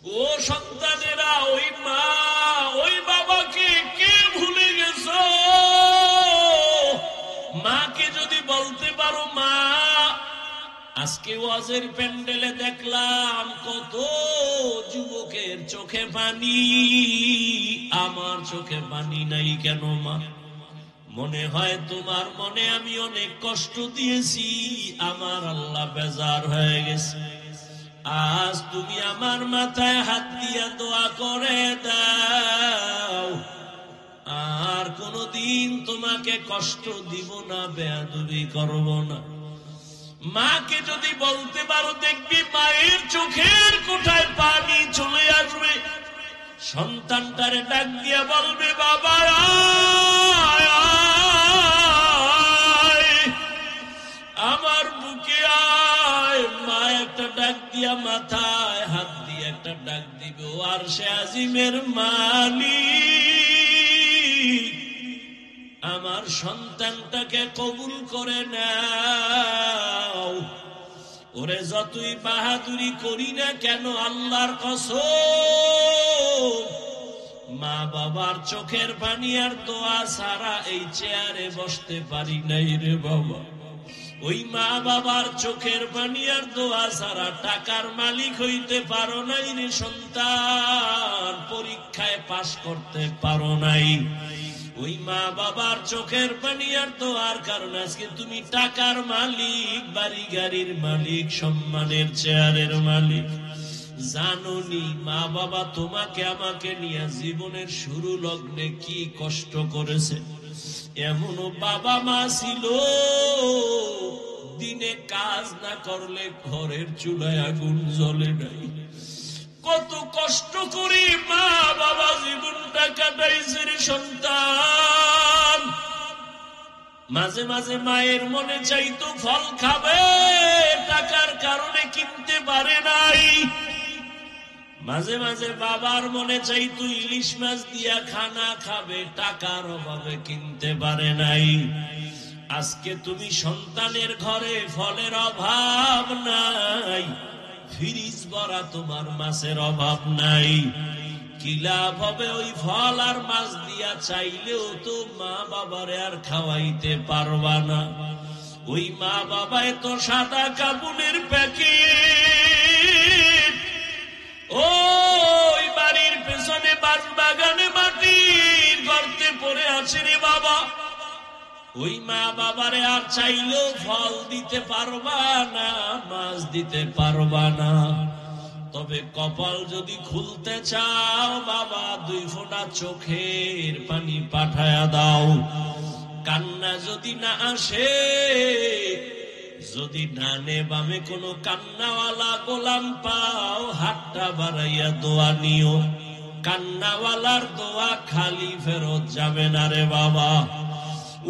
ও সন্তানেরা, ওই মা ওই বাবাকে কে ভুলে গেছ? মাকে যদি বলতে পারো, মা আজকে ওয়াজের প্যান্ডেলে দেখলাম কত যুবকের চোখে পানি, আমার চোখে পানি নাই কেন মা? মনে হয় তোমার মনে আমি অনেক কষ্ট দিয়েছি, আমার আল্লাহ বেজার হয়ে গেছে। আজ তুমি আমার মাথায় হাত দিয়া দোয়া করে দাও, আর কোনদিন তোমাকে কষ্ট দিব না, বেয়াদবি করব না। মাকে যদি বলতে পারো, দেখবি মায়ের চোখের কোঠায় পানি চলে আসবে। সন্তানটারে ডাক দিয়া বলবে, বাবা আমার বুকে আয়। মা একটা ডাক দিয়া মাথায় হাত দিয়ে একটা ডাক দিবে, ও আরশে আজিমের মালিক, আমার সন্তানটাকে কবুল করে নাও। ওরে যতই বাহাদুরি করি না কেন, আল্লাহর কসম, মা বাবার চোখের পানি আর দোয়া ছাড়া এই চেয়ারে বসতে পারি নাই রে বাবা। ওই মা বাবার চোখের পানি আর দোয়া ছাড়া টাকার মালিক হইতে পারো নাই রে সন্তান, পরীক্ষায় পাশ করতে পারো নাই। ওই মা বাবার চোখের পানি আর দোয়ার কারণে আজকে তুমি টাকার মালিক, বাড়ি গাড়ির মালিক, সম্মানের চেয়ারের মালিক। জানোনি মা বাবা তোমাকে আমাকে নিয়ে জীবনের শুরু লগ্নে কি কষ্ট করেছে? এমনও বাবা মা ছিল দিনে কাজ না করলে ঘরের চুলায় আগুন জ্বলে নাই। কত কষ্ট করে মা বাবা জীবনটা কাটাইছে রে সন্তান। মাঝে মাঝে মায়ের মনে চাইতো ফল খাবে, টাকার কারণে কিনতে পারে নাই। মাঝে মাঝে বাবার মনে চাইতো ইলিশ মাছ দিয়া খানা খাবে, টাকার অভাবে কিনতে পারে নাই। আজকে তুমি সন্তানের ঘরে ফলের অভাব নাই, ফ্রিজ ভরা তোমার মাছের অভাব নাই। কি লাভ হবে ওই ফল আর মাছ দিয়া? চাইলেও তো মা বাবারে আর খাওয়াইতে পারবা না। ওই মা বাবায় তো সাদা কাপড়ের প্যাকেট, ওই বাড়ির পেছনে বাস বাগানে মাটির গর্তে পড়ে আছে রে বাবা। ওই মা বাবারে আর চাইলেও ফল দিতে পারবা না, মাছ দিতে পারবা না। তবে কপাল যদি খুলতে চাও বাবা, 2 ফোঁটা চোখের পানি পাঠায়া দাও। কান্না যদি না আসে, যদি ডানে বামে কোনো কান্নাওয়ালা গোলাম পাও, হাতটা বাড়াইয়া দোয়া নিও। কান্নাওয়ালার দোয়া খালি ফেরত যাবে না রে বাবা।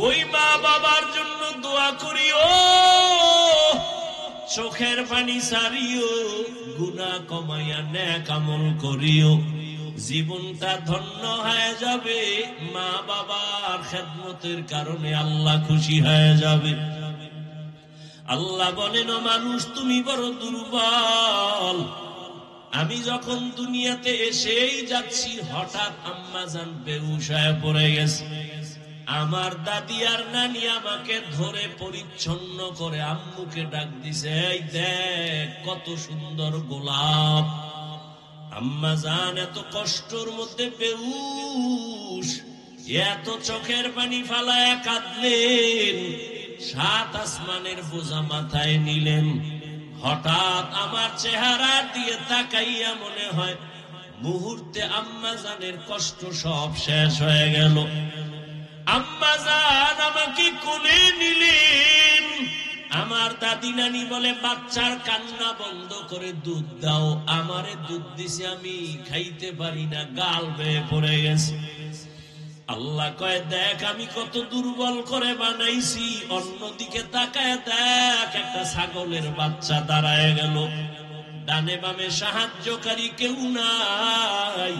ওই মা বাবার জন্য দোয়া করিও, চোখের পানি সারিও, গুনাহ কমাইয়া নেক আমল করিও। জীবনটা ধন্য হয়ে যাবে, মা বাবার খেদমতের কারণে আল্লাহ খুশি হয়ে যাবে। আল্লাহ বলেন, ও মানুষ তুমি বড় দুর্বল। আমি যখন দুনিয়াতে এসেই যাচ্ছি, হঠাৎ আম্মাজান বেহুশ হয়ে পড়ে গেছে। আমার দাদি আর নানি আমাকে ধরে পরিচ্ছন্ন করে আম্মুকে ডাক দিছে, এই দেখ কত সুন্দর গোলাপ। আম্মাজান এত কষ্টর মধ্যে বেহুশ, এত চোখের পানি ফালায় কাঁদলেন, 7 আসমানের বোঝা মাথায় নিলেন। হঠাৎ আমার চেহারা দিয়ে তাকাইয়া মনে হয় মুহূর্তে আম্মাজানের কষ্ট সব শেষ হয়ে গেল। আম্মাজান আমাকে কোলে নিলেন। আমার দাদি নানি বলে, বাচ্চার কান্না বন্ধ করে দুধ দাও। আমারে দুধ দিছে, আমি খাইতে পারি না, গাল বেয়ে পড়ে গেছে। আল্লাহ কয়, দেখ আমি কত দুর্বল করে বানাইছি। অন্যদিকে তাকায় দেখ, একটা ছাগলের বাচ্চা দাঁড়ায় গেল। ডানে বামে সাহায্যকারী কেউ নাই।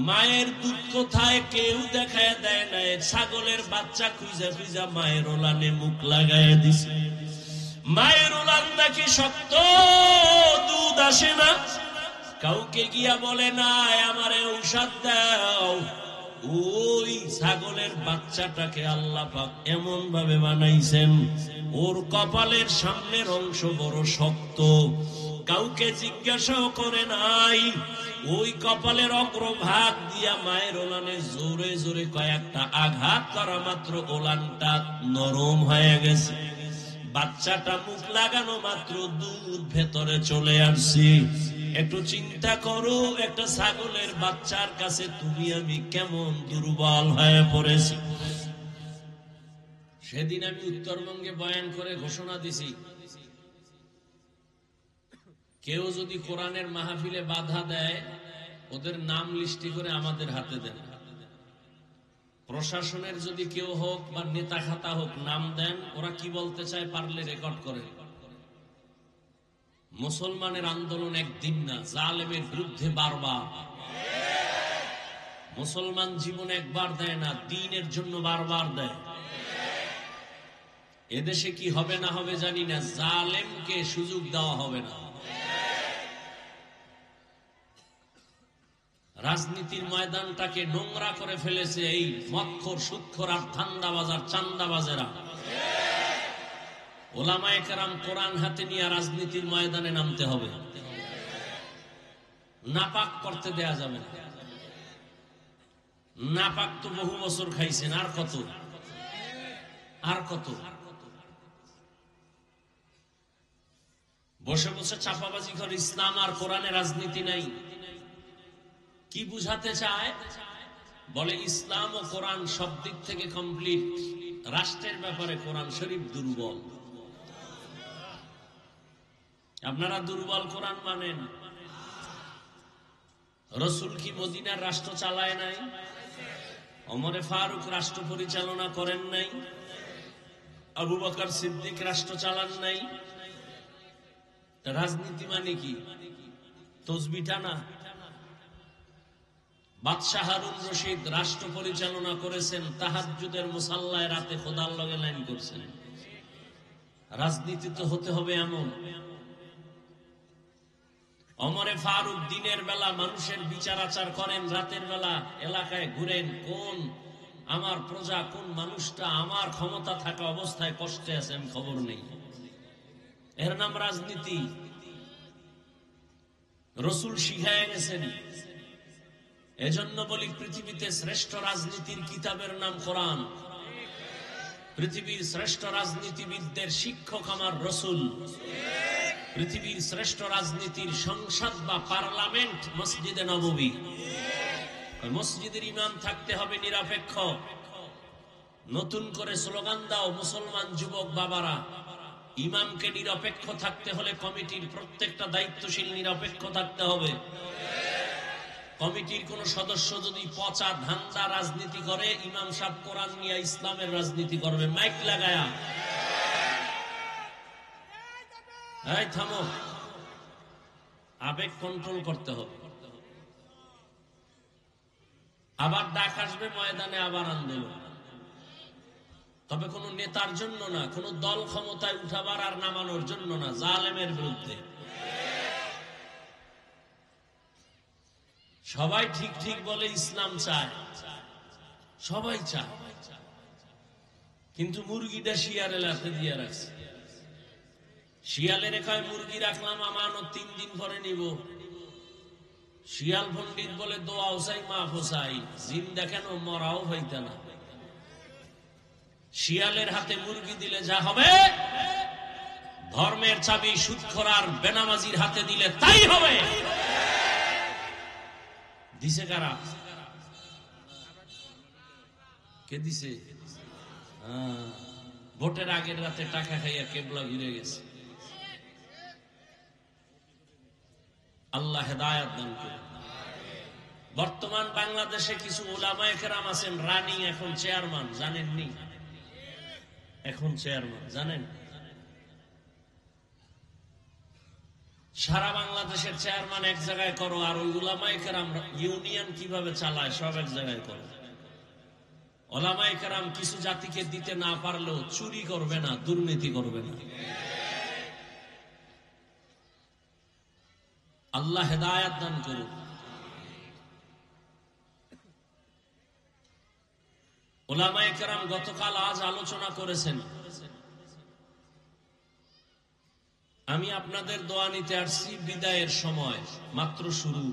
মায়ের দুধ কোথায় কেউ দেখায় দেয় না। ছাগলের বাচ্চা খুঁজা খুঁজা মায়ের ওলানে মুখ লাগায় দিছে। মায়ের ওলান নাকি শক্ত, দুধ আসে না। কাউকে গিয়া বলে নাই আমারে ঔষধ দাও। ওই ছাগলের বাচ্চাটাকে আল্লাহ পাক এমন ভাবে বানাইছেন, ওর কপালের সামনের অংশ বড় শক্ত। কাউকে জিজ্ঞাসাও করে নাই। ওই কপালের অগ্রভাগ দিয়া মায়ের ওলানে জোরে জোরে কয়েকটা আঘাত করা মাত্র ওলানটা নরম হয়ে গেছে। বাচ্চাটা মুখ লাগানো মাত্র দুধ ভেতরে চলে আসছে। একটু চিন্তা করো, একটা ছাগলের বাচ্চার কাছে তুমি আমি কেমন দুর্বল হয়ে পড়েছি। সেদিন আমি উত্তরবঙ্গে বয়ান করে ঘোষণা দিছি, কেউ যদি কোরআনের মাহফিলে বাধা দেয় ওদের নাম লিস্টি করে আমাদের হাতে দেন। প্রশাসনের যদি কেউ হোক বা নেতা খাতা হোক নাম দেন, ওরা কি বলতে চায় পারলে রেকর্ড করে। মুসলমানের আন্দোলন একদিন না, জালেমের বিরুদ্ধে বারবার। মুসলমান জীবন একবার দেয় না, দ্বীনের জন্য বারবার দেয়। এদেশে কি হবে না হবে জানি না, জালেমকে সুযোগ দেওয়া হবে না। রাজনীতির ময়দানটাকে নোংরা করে ফেলেছে এই মক্খর সুক্ষর আর ধান্দাবাজ আর চান্দাবাজেরা। ওলামায়ে কেরাম কোরআন হাতে নিয়ে রাজনীতির ময়দানে নামতে হবে। নাপাক করতে দেয়া যাবে না। নাপাক তো বহু বছর খাইছেন, আর কত আর কত। বসে বসে চাপাবাজি করে ইসলাম আর কোরআনে রাজনীতি নাই। কি বুঝাতে চায়? বলে ইসলাম ও কোরআন সব দিক থেকে কমপ্লিট, রাষ্ট্রের ব্যাপারে কোরআন শরীফ দুর্বল। আপনারা দুর্বল কোরআন মানেন। রসুল কি মদিনার রাষ্ট্র চালায় নাই? ওমরে ফারুক রাষ্ট্র পরিচালনা করেন নাই? আবু বকর সিদ্দিক রাষ্ট্র চালান নাই? রাজনীতি মানে কি? তসবিটা না। বাদশাহ হারুন রশিদ রাষ্ট্র পরিচালনা করেছেন, তাহাজ্জুদের মুসাল্লায় রাতে খোদার লগে লাইন করছেন। রাজনীতি তো হতে হবে এমন। ওমরে ফারুক দিনের বেলা মানুষের বিচার আচার করেন, রাতের বেলা এলাকায় ঘুরেন, কোন আমার প্রজা, কোন মানুষটা আমার ক্ষমতা থাকা অবস্থায় কষ্টে আছে আমি খবর নেই। এর নাম রাজনীতি। রসুল শিখায় গেছেন। এজন্য বলি পৃথিবীতে শ্রেষ্ঠ রাজনীতির কিতাবের নাম কোরআন। পৃথিবীর শ্রেষ্ঠ রাজনীতিবিদদের শিক্ষক আমার রসুল। পৃথিবীর শ্রেষ্ঠ রাজনীতির সংসদ বা পার্লামেন্ট মসজিদে নববী। মসজিদের ইমাম থাকতে হবে নিরপেক্ষ। নতুন করে স্লোগান দাও মুসলমান যুবক বাবারা, ইমামকে নিরপেক্ষ থাকতে হলে কমিটির প্রত্যেকটা দায়িত্বশীল নিরপেক্ষ থাকতে হবে। কমিটির কোন সদস্য যদি পচা ধান্দা রাজনীতি করে, ইমাম সাহেব কোরআন নিয়ে ইসলামের রাজনীতি করবে মাইক লাগায়া। এই থামো, আবেগ কন্ট্রোল করতে হবে। আবার ডাক আসবে ময়দানে, আবার আন্দোলন। তবে কোন নেতার জন্য না, কোন দল ক্ষমতায় উঠাবার আর নামানোর জন্য না, জালেমের বিরুদ্ধে। সবাই ঠিক ঠিক বলে ইসলাম চায়, সবাই চায়, কিন্তু মুরগিটা শিয়ালের হাতে দিয়ে রাখছে। শিয়ালের কয় মুরগি রাখলাম আমানত 3 দিন পরে নিব। শিয়াল পণ্ডিত বলে দোয়াও চাই মাফও চাই, জিন্দা কেন মরাও হইতে না। শিয়ালের হাতে মুরগি দিলে যা হবে, ধর্মের চাবি সুদখোর আর বেনামাজির হাতে দিলে তাই হবে। দিছে কারা? কে দিছে? ভোটের আগের রাতে টাকা খাইয়া কেবলা ঘুরে গেছে। আল্লাহ হেদায়েত দান করুন। বর্তমান বাংলাদেশে কিছু উলামায়ে কেরাম আছেন রানিং, এখন চেয়ারম্যান, জানেননি? এখন চেয়ারম্যান জানেন? সারা বাংলাদেশের চেয়ারম্যান এক জায়গায় করো, আর ওই উলামায়ে কেরাম ইউনিয়ন কিভাবে চালায় সব এক জায়গায় করো। উলামায়ে কেরাম কিছু জাতিকে দিতে না পারলেও চুরি করবে না, দুর্নীতি করবে না। আল্লাহ হেদায়েত দান করুন। উলামায়ে কেরাম গতকাল আজ আলোচনা করেছেন। আমি আপনাদের দোয়া নিতে আসছি। বিদায়ের সময় মাত্র শুরু।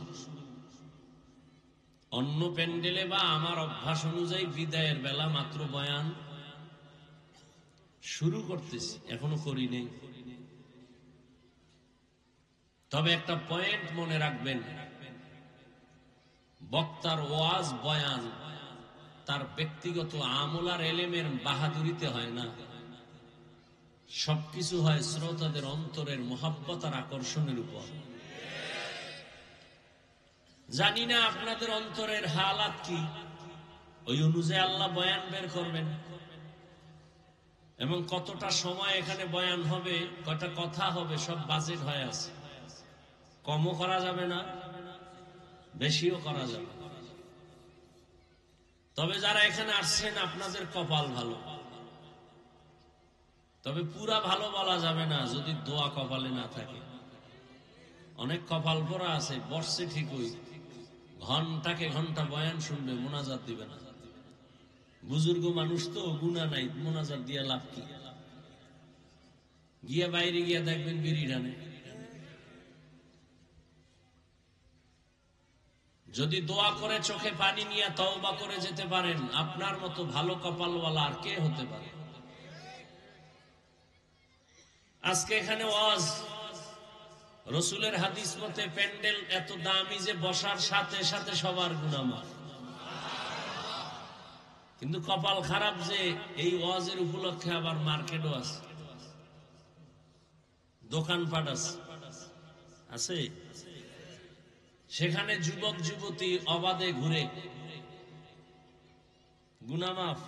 অন্য প্যান্ডেলে বা আমার অভ্যাস অনুযায়ী বিদায়ের বেলা মাত্র বয়ান শুরু করতেছি, এখনো করি নেই। তবে একটা পয়েন্ট মনে রাখবেন, বক্তার ওয়াজ বয়ান তার ব্যক্তিগত আমল আর এলেমের বাহাদুরিতে হয় না, সবকিছু হয় শ্রোতাদের অন্তরের মোহাব্বত আর আকর্ষণের উপর। জানি না আপনাদের অন্তরের হালাত কি, ওই অনুযায়ী আল্লাহ বয়ান বের করবেন। এবং কতটা সময় এখানে বয়ান হবে, কয়টা কথা হবে, সব বাজেট হয়ে আছে। কমও করা যাবে না, বেশিও করা যাবে। তবে যারা এখানে আসছেন আপনাদের কপাল ভালো। তবে পুরা ভালো বলা যাবে না যদি দোয়া কপালে না থাকে। অনেক কপাল পরা আছে, বসছে ঠিকই, ঘন্টাকে ঘন্টা বয়ান শুনবে, মোনাজাত দিবে না। বুজুর্গ মানুষ তো, গুনাহ নাই, মোনাজাত দিয়ে লাভ কি? গিয়া বাইরে গিয়া দেখবেন বিড়ি টানে। যদি দোয়া করে চোখে পানি নিয়ে তওবা করে যেতে পারেন, আপনার মতো ভালো কপালওয়ালা আর কে হতে পারে? আজকে এখানে ওয়াজ, রসুলের হাদিস মতে প্যান্ডেল এত দামি যে বসার সাথে সাথে সবার গুনাহ মাফ। কিন্তু কপাল খারাপ যে এই ওয়াজের উপলক্ষে আবার মার্কেটও আছে, দোকানপাট আছে। সেখানে যুবক যুবতী অবাধে ঘুরে, গুনাহ মাফ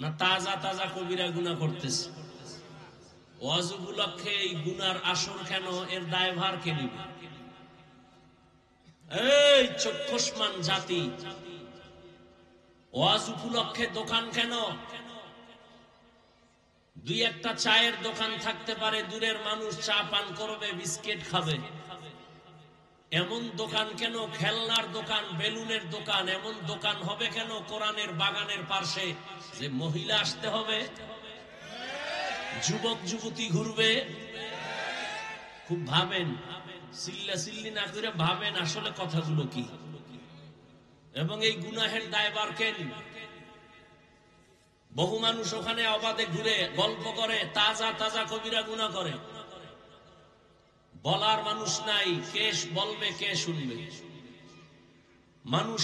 না তাজা তাজা কবিরা গুনাহ করতেছে। ওয়াজ উপলক্ষে এই গুনার আসর কেন, এর দায়ভার কে নিবে? এই চক্ষুষ্মান জাতি, ওয়াজ উপলক্ষে দোকান কেন? দুই একটা চায়ের দোকান থাকতে পারে, দূরের মানুষ চা পান করবে, বিস্কিট খাবে। এমন দোকান কেন? খেলনার দোকান, বেলুনের দোকান, এমন দোকান হবে কেন কোরআনের বাগানের পাশে যে মহিলা আসতে হবে, যুবক যুবতী ঘুরবে? খুব ভাবেন, চিল্লা চিল্লি না করে ভাবেন আসলে কথাগুলো কি, এবং এই গুনাহের দায়ভার কে নিবে? বহু মানুষ ওখানে অবাধে ঘুরে গল্প করে, তাজা তাজা কবিরা গুনাহ করে। বলার মানুষ নাই, কে বলবে, কে শুনবে? মানুষ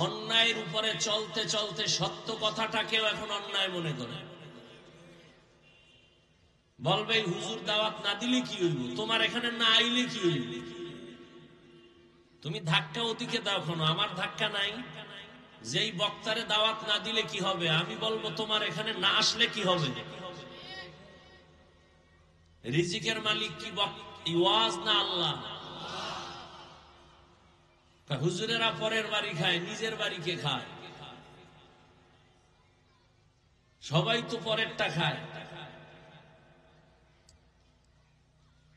অন্যায়ের উপরে চলতে চলতে সত্য কথাটাকেও এখন অন্যায় মনে করে। বলবে হুজুর দাওয়াত না দিলে কি হইব, তোমার এখানে না আইলে কি হইব? তুমি ধাক্কা ওদিকে দাও কেন, আমার ধাক্কা নাই। যেই বক্তারে দাওয়াত না দিলে কি হবে, আমি বলবো তোমার এখানে না আসলে কি হবে? রিজিকের মালিক কি ওয়াজ না আল্লাহ? হুজুরেরা পরের বাড়ি খায়, নিজের বাড়ি কে খায়? সবাই তো পরেরটা খায়।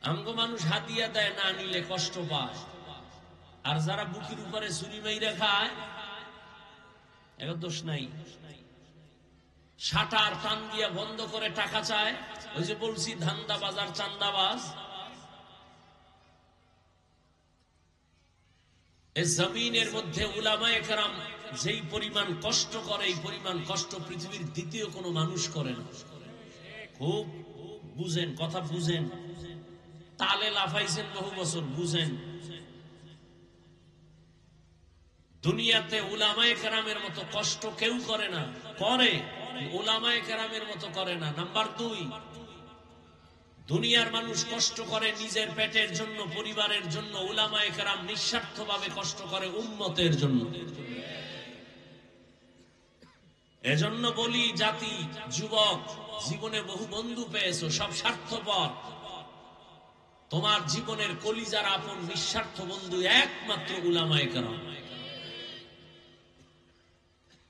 আমগো মানুষ হাতিয়া দেয়, না নিলে কষ্ট পায়। আর যারা বুকের উপরে ছুরি মাইরা খায়, এর দোষ নাই। শাটার টান দিয়া বন্ধ করে টাকা চায়, ওই যে বলছি ধান্দাবাজ আর চান্দাবাজ। এই জমিনের মধ্যে উলামায়ে কেরাম যেই পরিমাণ কষ্ট করে, এই পরিমাণ কষ্ট পৃথিবীর দ্বিতীয় কোনো মানুষ করে না। খুব বুঝেন, কথা বুঝেন। তালে লাফাইছেন বহু বছর, বুঝেন। দুনিয়াতে উলামায়ে কেরামের মতো কষ্ট কেউ করে না, করে উলামায়ে কেরামের মতো করে না। নাম্বার 2, দুনিয়ার মানুষ কষ্ট করে নিজের পেটের জন্য, পরিবারের জন্য। উলামায়ে কেরাম নিঃস্বার্থভাবে কষ্ট করে উম্মতের জন্য। এজন্য বলি, জাতি, যুবক, জীবনে বহু বন্ধু পেয়েছো, সব স্বার্থপর। তোমার জীবনের কলিজার আপন নিঃস্বার্থ বন্ধু একমাত্র উলামায়ে কেরাম।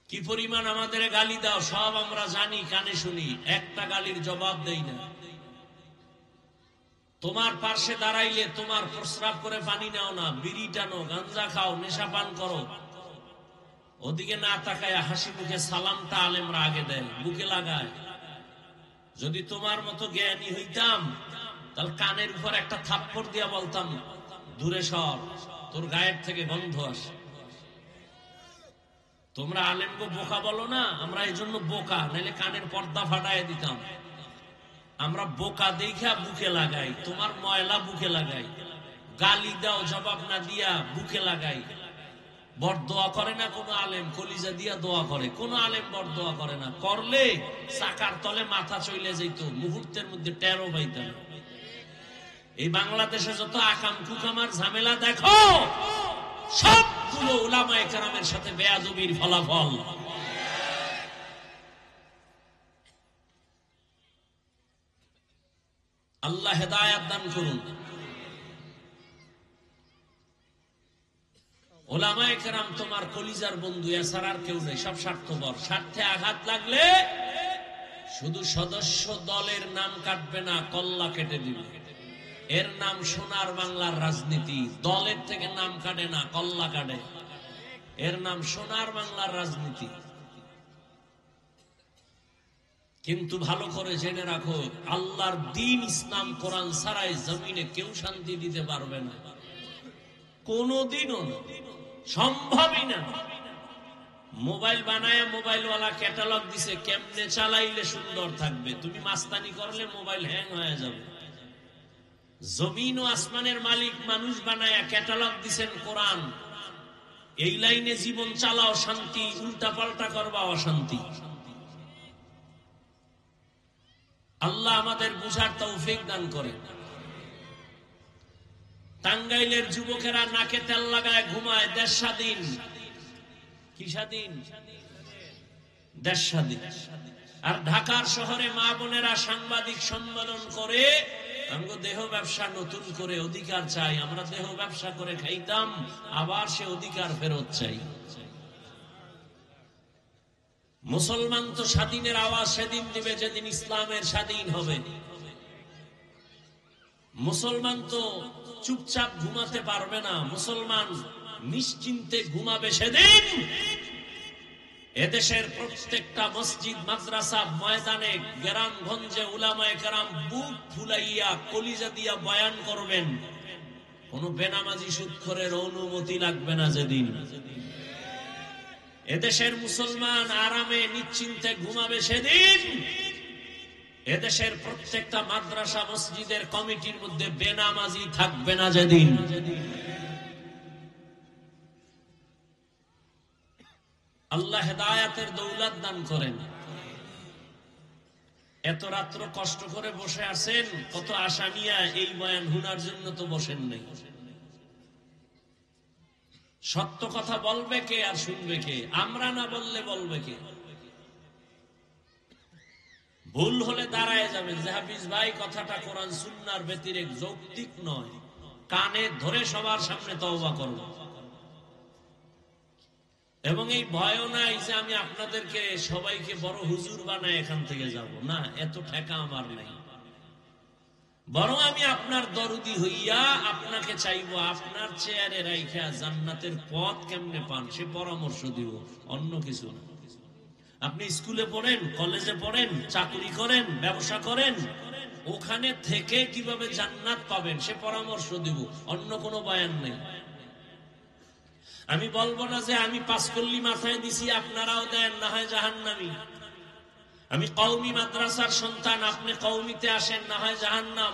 কি পরিমাণ আমাদের গালি দাও সব আমরা জানি, কানে শুনি, একটা গালির জবাব দেই না। তোমার পার্শ্বে দাঁড়াইলে তোমার প্রস্রাব করে পানি নাও না, বিড়ি টানো, গাঞ্জা খাও, নেশা পান করো, ওদিকে না তাকায় হাসি মুখে সালামটা আলেমরা আগে দেয়, বুকে লাগায়। যদি তোমার মতো জ্ঞানী হইতাম তাহলে কানের উপর একটা থাপ্পড় দিয়া বলতাম, দূরে সর, তোর গায়ের থেকে গন্ধ আসে। তোমরা আলেমকে বোকা বলো না, আমরা এই জন্য বোকা, নাইলে কানের পর্দা ফাটায় দিতাম। আমরা বোকা দেখা বুকে লাগাই, তোমার ময়লা বুকে লাগাই, গালি দাও জবাব না দিয়া বুকে লাগাই। বর দোয়া করে না কোন আলেম, কলিজা দিয়া দোয়া করে। কোন আলেম বর দোয়া করে না, করলে চাকার তলে মাথা চলে যেত, মুহূর্তের মধ্যে টেরো পাইতাম। এই বাংলাদেশে যত আকাম কুকামার ঝামেলা দেখো, সবগুলো উলামায়ে কেরামের সাথে বেয়াদবির ফলাফল। আল্লাহ হেদায়েত দান করুন। উলামায়ে কেরাম তোমার কলিজার বন্ধু, এছাড়া আর কেউ নেই, সব স্বার্থপর। স্বার্থে আঘাত লাগলে শুধু সদস্য দলের নাম কাটবে না, কল্লা কেটে দিবে। এর নাম সোনার বাংলার রাজনীতি। দলের থেকে নাম কাটে না, কল্লা কাটে। এর নাম সোনার বাংলার রাজনীতি। কিন্তু ভালো করে জেনে রাখো, আল্লাহর দ্বীন ইসলাম কোরআন ছাড়াই জমিনে কেউ শান্তি দিতে পারবে না, কোনদিনও না, সম্ভবই না। মোবাইল বানায় মোবাইলওয়ালা ক্যাটালগ দিছে, কেমনে চালাইলে সুন্দর থাকবে। তুমি মাস্তানি করলে মোবাইল হ্যাং হয়ে যাবে। জমিন ও আসমানের মালিক মানুষ বানায় ক্যাটালগ দিছেন কোরআন, এই লাইনে জীবন চালাও শান্তি, উল্টা পাল্টা করবা অশান্তি। আল্লাহ আমাদের বুঝার তৌফিক দান করে। টাঙ্গাইলের যুবকেরা নাকে তেল লাগায় ঘুমায়, দেশ স্বাধীন। কি স্বাধীন? দেশ স্বাধীন। আর ঢাকার শহরে মা বোনেরা সাংবাদিক সম্মেলন করে আমগো দেহ ব্যবসা নতুন করে অধিকার চাই। আমরা দেহ ব্যবসা করে খাইতাম, আবার সে অধিকার ফেরত চাই। মুসলমান তো স্বাধীনের আওয়াজ সেদিন দিবে যেদিন ইসলামের স্বাধীন হবে। মুসলমান তো চুপচাপ ঘুমাতে পারবে না, মুসলমান নিশ্চিন্তে ঘুমাবে সেদিন এদেশের প্রত্যেকটা মসজিদ, মাদ্রাসা, ময়দানে, গ্রামগঞ্জে উলামায়ে কেরাম বুক ফুলাইয়া কলিজা দিয়া বয়ান করবেন। কোন বেনামাজি সুদখোরের অনুমতি লাগবে না যেদিন। এদেশের মুসলমান আরামে নিশ্চিন্তে ঘুমাবে সেদিন এদেশের প্রত্যেকটা মাদ্রাসা, মসজিদের কমিটির মধ্যে বেনামাজি থাকবে না যেদিন। আল্লাহ হেদায়েতের দৌলত দান করেন। এত রাত্র কষ্ট করে বসে আছেন, কত আশা নিয়ে এই বয়ান শোনার জন্য তো বসেন নাই। সত্য কথা বলবে কে আর শুনবে কে? আমরা না বললে বলবে কে? ভুল হলে দাঁড়ায় যাবেন যে হাফিজ ভাই কথাটা কোরআন সুন্নাহর ব্যতিরেক, যৌক্তিক নয়, কানে ধরে সবার সামনে তওবা করব। এবং এই ভয়ও নাই যে আমি আপনাদেরকে সবাইকে বড় হুজুর বানায় এখান থেকে যাব, না, এত ঠেকা আমার নাই। বরং আমি আপনার দরদি হইয়া আপনাকে চাইবো, আপনার চেয়ারে রাইখা জান্নাতের পথ কেমনে পান সে পরামর্শ দিব, অন্য কিছু না। আপনি স্কুলে পড়েন, কলেজে পড়েন, চাকরি করেন, ব্যবসা করেন, ওখানে থেকে কিভাবে জান্নাত পাবেন সে পরামর্শ দিব, অন্য কোনো বয়ান নেই। আমি বলবো না যে আমি পাঁচকল্লি মাথায় দিছি আপনারাও দেন, না হয় জাহান্নামী। আমি কওমি মাদ্রাসার সন্তান, আপনি কওমিতে আসেন, না হয় জাহান্নাম।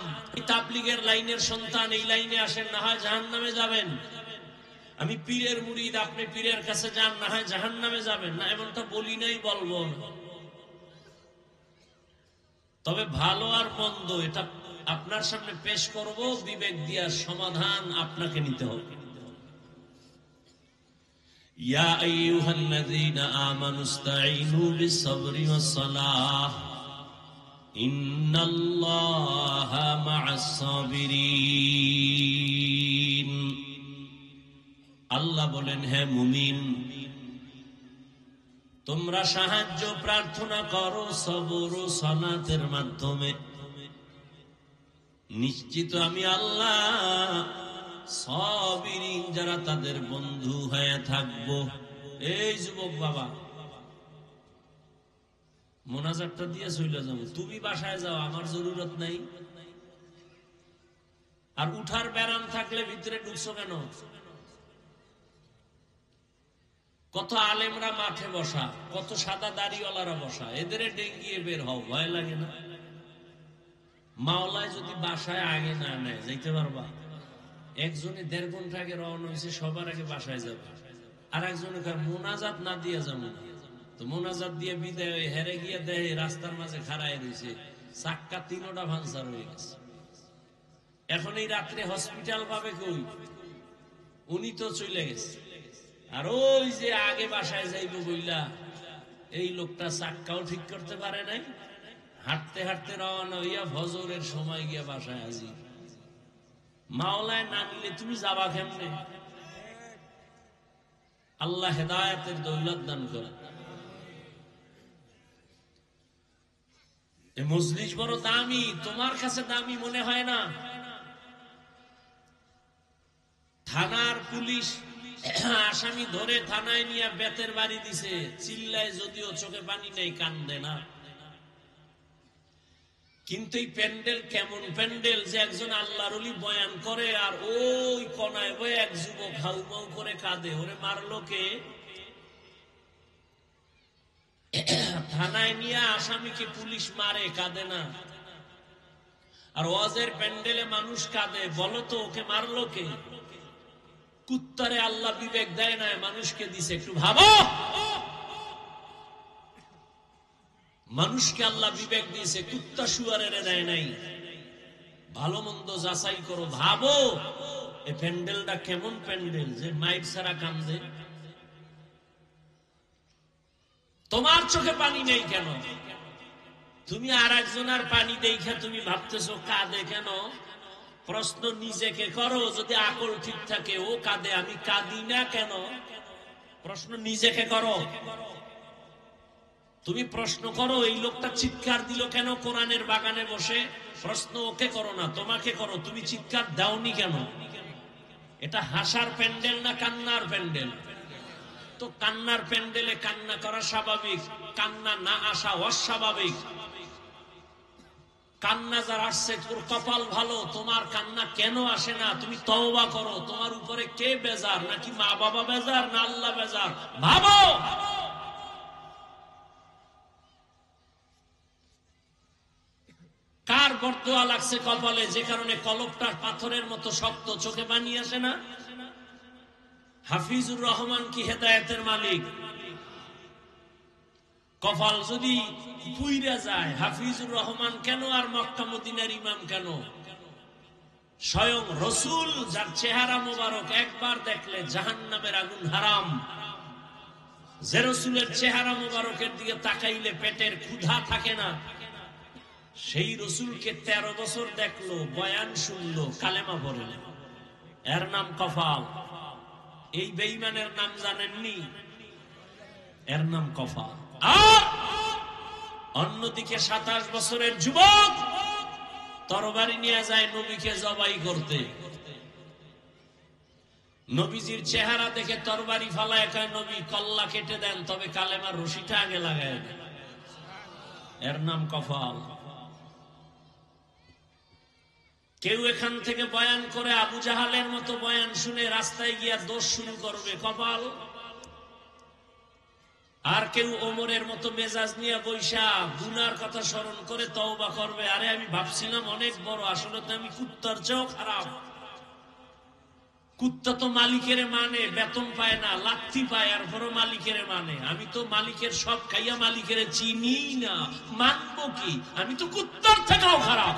তাবলীগের লাইনের সন্তান, এই লাইনে আসেন, না হয় জাহান্নামে যাবেন। আমি পীরের মুরিদ, আপনি পীরের কাছে যান, না হয় জাহান্নামে যাবেন। না, এমনটা বলি নাই, বলবো না। তবে ভালো আর মন্দ এটা আপনার সামনে পেশ করব, বিবেক দিয়া সমাধান আপনাকে নিতে হবে। ইয়া আইয়ুহাল্লাযীনা আমানুস্তাঈনু বিস-সাবরি ওয়াস-সালাহ ইন্নাল্লাহা মা'আস-সাবিরিন। আল্লাহ বলেন, হে মুমিন, তোমরা সাহায্য প্রার্থনা করো সবর ও সালাতের মাধ্যমে। নিশ্চিত আমি আল্লাহ সাবিরিন যারা তাদের বন্ধু হয়ে থাকবো। এই যুবক বাবা, মোনাজাতটা দিয়ে চলে যাবো, তুমি বাসায় যাও, আমার জরুরত নাই। আর উঠার ব্যারাম থাকলে ভিতরে ঢুকছো কেন? কত আলেমরা মাঠে বসা, কত সাদা দাড়িওয়ালারা বসা, এদের ডেঙ্গিয়ে বের হও, ভয় লাগে না? মাওলায় যদি বাসায় আগে না নেয় যাইতে পারবা? একজনে 1.5 ঘন্টা আগে রওনা হয়েছে, সবার আগে বাসায় যাবে। আর একজনে মোনাজাত না দিয়ে যাবো, তো মোনাজাত দিয়ে বিদায় হয়ে হেরে গিয়ে দেয় রাস্তার মাঝে খাড়ায় রয়েছে, চাক্কা 3টা ভাঙচার হয়ে গেছে। এখন এই রাত্রে হসপিটাল পাবে কই? উনি তো চলে গেছে। আর ওই যে আগে বাসায় যাইব বইলা এই লোকটা চাক্কাও ঠিক করতে পারে নাই, হাঁটতে হাঁটতে রওনা হইয়া ফজরের সময় গিয়া বাসায় হাজির। মাওলায় না নিলে তুমি যাবা কেমনে? আল্লাহ হেদায়েতের দৌলত দান করে। এই মজলিস বড় দামি, তোমার কাছে দামি মনে হয় না? থানার পুলিশ আসামি ধরে থানায় নিয়ে বেতের বাড়ি দিছে, চিল্লায় যদিও চোখে পানি নেই, কান্দে না। কিন্তু এই প্যান্ডেল কেমন প্যান্ডেল যে একজন আল্লাহর ওলি বয়ান করে আর ওই কোনায় বই এক যুবক হাউমাউ করে কাঁদে, ওরে মারলো কে? থানায় নিয়ে আসামিকে পুলিশ মারে, কাঁদে না। আর ওয়াজের প্যান্ডেলে মানুষ কাঁদে, বলো তো ওকে মারলো কে? কুত্তারে আল্লাহ বিবেক দেয় না, মানুষকে দিছে। একটু ভাবো, মানুষকে আল্লাহ বিবেক দিয়েছে, কুত্তা শুয়ারের দেয় নাই। ভালো মন্দ যাচাই করো, ভাবো এই প্যান্ডেলটা কেমন প্যান্ডেল যে মাইক ছাড়া কান্দে। তোমার চোখে পানি নেই কেন? তুমি আর একজনের পানি দেখা তুমি ভাবতেছো কাঁদে কেন? প্রশ্ন নিজেকে করো, যদি আকল ঠিক থাকে ও কাঁদে, আমি কাঁদি না কেন? প্রশ্ন নিজেকে করো। তুমি প্রশ্ন করো এই লোকটা চিৎকার দিল কেন কোরআনের বাগানে বসে? প্রশ্ন ওকে করো না, তোমাকে করো, তুমি চিৎকার দাওনি কেন? এটা হাসার প্যান্ডেল না কান্নার প্যান্ডেল? তো কান্নার প্যান্ডেলে কান্না করা স্বাভাবিক, কান্না না আসা অস্বাভাবিক। কান্না যার আসছে তোর কপাল ভালো, তোমার কান্না কেন আসে না? তুমি তওবা করো, তোমার উপরে কে বেজার? নাকি মা বাবা বেজার, না আল্লাহ বেজার? ভাবো। কার বরদোয়া লাগছে কপালে যে কারণে কলবটা পাথরের মতো শক্ত, চোখে পানি আসে না? হাফিজুর রহমান কি হেদায়েতের মালিক? কপাল যদি পুইরা যায়, হাফিজুর রহমান কেন আর মক্কা মদিনার ইমাম কেন? স্বয়ং রসুল যার চেহারা মোবারক একবার দেখলে জাহান্নামের আগুন হারাম, যে রসুলের চেহারা মোবারকের দিকে তাকাইলে পেটের ক্ষুধা থাকে না, সেই রসুলকে 13 বছর দেখলো, বয়ান শুনলো, কালেমা পড়ে না। এর নাম কপাল। এই বেঈমানের নাম জানেননি? এর নাম কপাল। আর অন্যদিকে 27 বছরের যুবক তরবারি নিয়ে যায় নবীকে জবাই করতে। নবীজির চেহারা দেখে তরবারি ফালায় কয় নবী কল্লা কেটে দেন, তবে কালেমার রশিটা আগে লাগায় দেন। এর নাম কপাল। কেউ এখান থেকে বয়ান করে আবু জাহালের মতো বয়ান শুনে রাস্তায় গিয়া দোষ শুরু করবে, কপাল। আর কেউ ওমরের মতো মেজাজ নিয়ে বৈশা গুনার কথা স্মরণ করে তওবা করবে, আরে আমি ভাবছিলাম অনেক বড়, আসলে তো আমি কুত্তার চেয়েও খারাপ। কুত্তা তো মালিকের মানে, বেতন পায় না, লাথি পায়, আর বড় মালিকের মানে। আমি তো মালিকের সব খাইয়া মালিকের চিনি না, মানবো কি? আমি তো কুত্তার থেকেও খারাপ।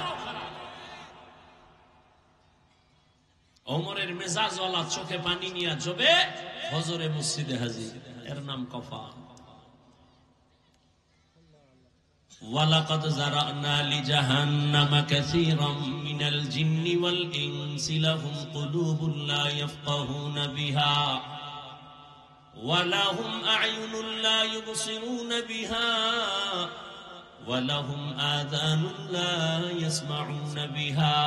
ওমরের মেজাজওয়ালা চোখে পানি নিয়ে যাবে ফজরে মসজিদে হাজির। এর নাম কপাল। ওয়ালাকাদ যারানা লিজাহান্নামা কাসীরাম মিনাল জিন্নি ওয়াল ইনসি লাহুম কুলুবুন লা ইয়াফকাহুনা বিহা ওয়া লাহুম আ'য়ুনুন লা ইউবসিরুনা বিহা ওয়ালাহুম আযানুন লা ইয়াসমাউনা বিহা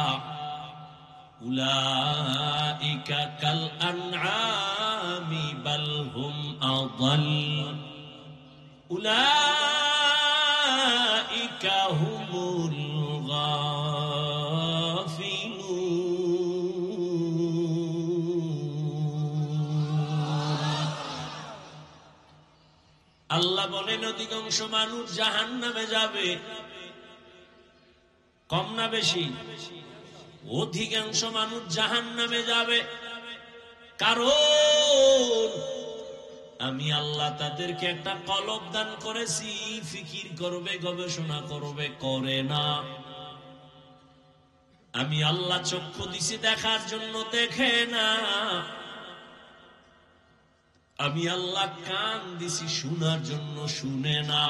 উলাইকা কাল আনআমি বাল হুম আযাল উলাইকা হুমুল গাফিলুন। আল্লাহ বলেন অধিকাংশ মানুষ জাহান্নামে যাবে। কম না বেশি? অধিকাংশ মানুষ জাহান্নামে যাবে, কারণ আমি আল্লাহ তাদেরকে একটা কলব দান করেছি, ফিকির করবে, গবেষণা করবে, করে না। আমি আল্লাহ চক্ষু দিছি দেখার জন্য, দেখে না। আমি আল্লাহ কান দিছি শোনার জন্য, শুনে না।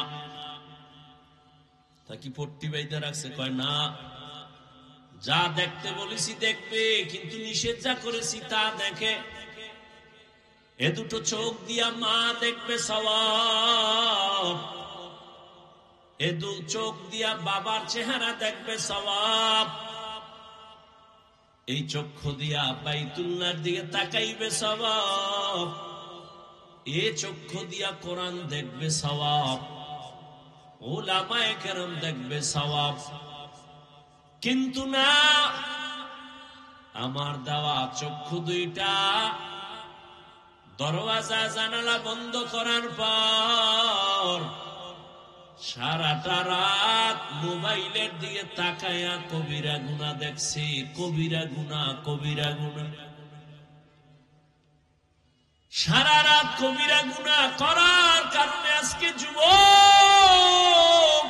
তা কি পট্টি বাইতে রাখছে? কয় না, যা দেখতে বলেছি দেখবে, কিন্তু নিষেধ যা করেছি তা দেখে। এ দুটো চোখ দিয়া মা দেখবে সওয়াব, এ দু চোখ দিয়া বাবার চেহারা দেখবে সওয়াব, এই চক্ষু দিয়া বাইতুল্লাহর দিকে তাকাইবে সওয়াব, এ চক্ষু দিয়া কোরআন দেখবে সওয়াব, উলামায়ে কেরাম দেখবে সওয়াব। কিন্তু না, আমার দেওয়া চক্ষু দুইটা দরওয়াজা জানালা বন্ধ করার পর সারাটা রাত মোবাইলের দিকে তাকায়া কবিরা গুনাহ দেখছি, কবিরা গুনাহ, কবিরা গুনাহ। সারা রাত কবিরা গুনাহ করার কারণে আজকে যুবক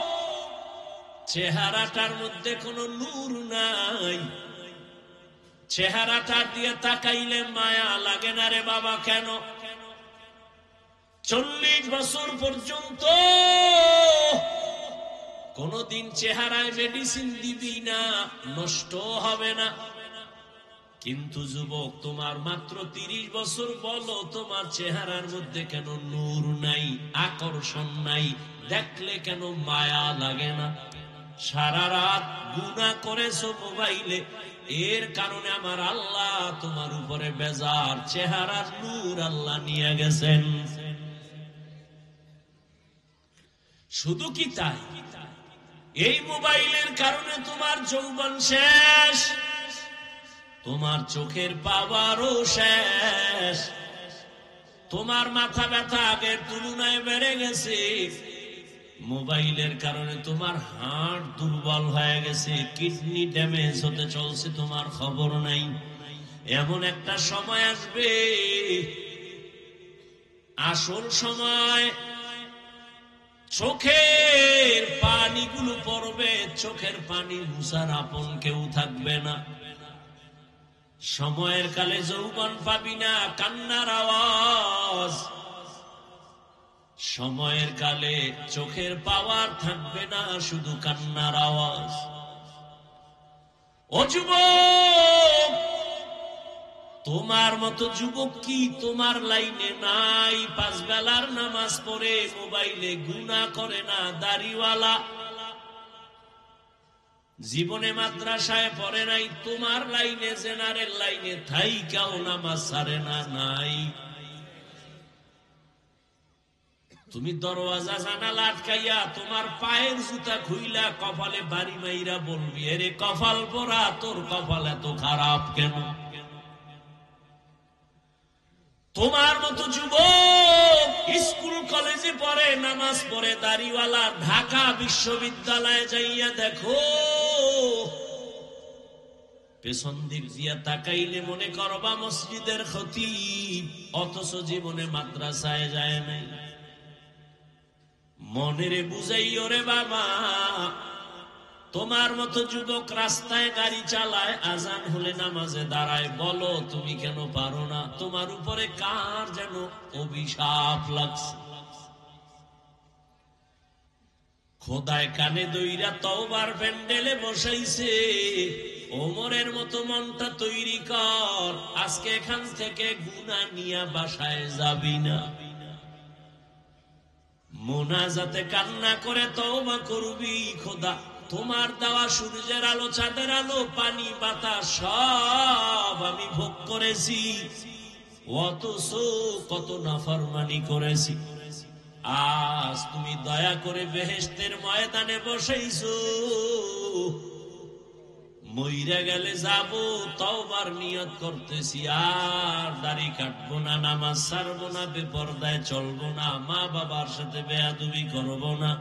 চেহারাটার মধ্যে কোনো নূর নাই। চেহারাটার দিয়ে তাকাইলে মায়া লাগে না রে বাবা। কেন? 40 বছর পর্যন্ত কোনদিন চেহারায় মেডিসিন দিবি না, নষ্ট হবে না। কিন্তু যুবক, তোমার মাত্র 30 বছর, বলো তোমার চেহারার মধ্যে কেন নূর নাই, আকর্ষণ নাই, দেখলে কেন মায়া লাগে না? সারা রাত গুনাহ করেছো মোবাইলে, এর কারণে আমার আল্লাহ তোমার উপরে বেজার, চেহারার নূর আল্লাহ নিয়ে গেছেন। শুধু কি তাই? এই মোবাইলের কারণে তোমার যৌবন শেষ, তোমার চোখের পাওয়ারও শেষ, তোমার মাথা ব্যথা আগের তুলনায় বেড়ে গেছে। মোবাইলের কারণে তোমার হার্ট দুর্বল হয়ে গেছে, কিডনি ড্যামেজ হতে চলছে, তোমার খবর নাই। এমন একটা সময় আসবে, আসল সময়, চোখের পানিগুলো পড়বে, চোখের পানি মুছার আপন কেউ থাকবে না। সময়ের কালে যৌবন পাবি না, কান্নার আওয়াজ। সময়ের কালে চোখের পাওয়ার থাকবে না, শুধু কান্নার আওয়াজ। ও যুবক, তোমার মতো যুবক কি তোমার লাইনে নাই? 5 বেলার নামাজ পড়ে মোবাইলে গুনাহ করে না, দাড়িওয়ালা, জীবনে মাদ্রাসায় পড়ে নাই, তোমার লাইনে, জেনারেল লাইনে থাইকাও নামাজ ছাড়ে না, নাই। তুমি দরওয়াজা জানালা আটকাইয়া তোমার পায়ের জুতা খুইলা কপালে বাড়ি মাইরা বলবি, এরে কপাল পোড়া, তোর কপাল এত খারাপ কেন? তোমার মতো যুবক স্কুল কলেজে পড়ে, নামাজ পড়ে, দাড়িওয়ালা, ঢাকা বিশ্ববিদ্যালয়ে যাইয়া দেখো, পেছন দিক দিয়া তাকাইলে মনে করবা মসজিদের খতিব, অথচ জীবনে মাদ্রাসায় যায় নাই। মনেরে বুঝাইও রে বাবা, তোমার মতো যুবক রাস্তায় গাড়ি চালায়, আজান হলে নামাজে দাঁড়ায়, বলো তুমি কেন পারো না? তোমার উপরে কার যেন অভিশাপ লাগছে। খোদায় কানে দইরা তওবার প্যান্ডেলে বসাইছে, ওমরের মতো মনটা তৈরি কর, আজকে এখান থেকে গুনাহ নিয়া বাসায় যাবি না। মোনাজাতে কান্না করে তওবা করবি, খোদা তোমার দেওয়া সূর্যের আলো, চাঁদের আলো, পানি, বাতাস সব আমি ভোগ করেছি, অথচ কত নাফরমানি করেছি। আজ তুমি দয়া করে বেহেশতের ময়দানে বসাইছো, মইরা গেলে যাব, তওবার নিয়ত করতেছি, আর দাড়ি কাটবো না, নামাজ ছাড়বো না, বেপরদায় চলবো না, মা বাবার সাথে বেয়াদবি করবো না।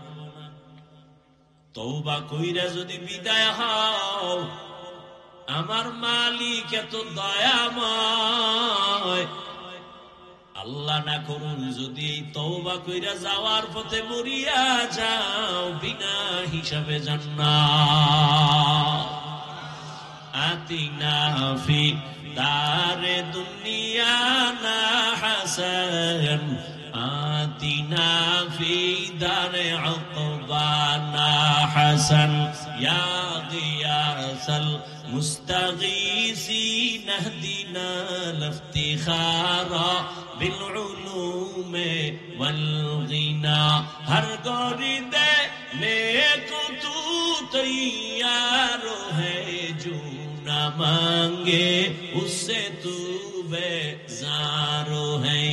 তওবা কইরা যদি বিদায় হও, আমার মালিক এত দয়াময়, আল্লাহ না করুন যদি এই তওবা কইরা যাওয়ার পথে মরিয়া যাও, বিনা হিসাবে জান্নাত। আতিনা ফি দারে দুনিয়া না হাসান, আতিনা ফি দারে উকবানা হাসান, ইয়া গিয়াসাল মুস্তাগীসিন ইহদিনা লিফতিখারা বিল উলুমে ওয়াল গিনা। হর গরিদে নেকো তু তৈয়ার है, जो न मांगे उससे तू बेजार है।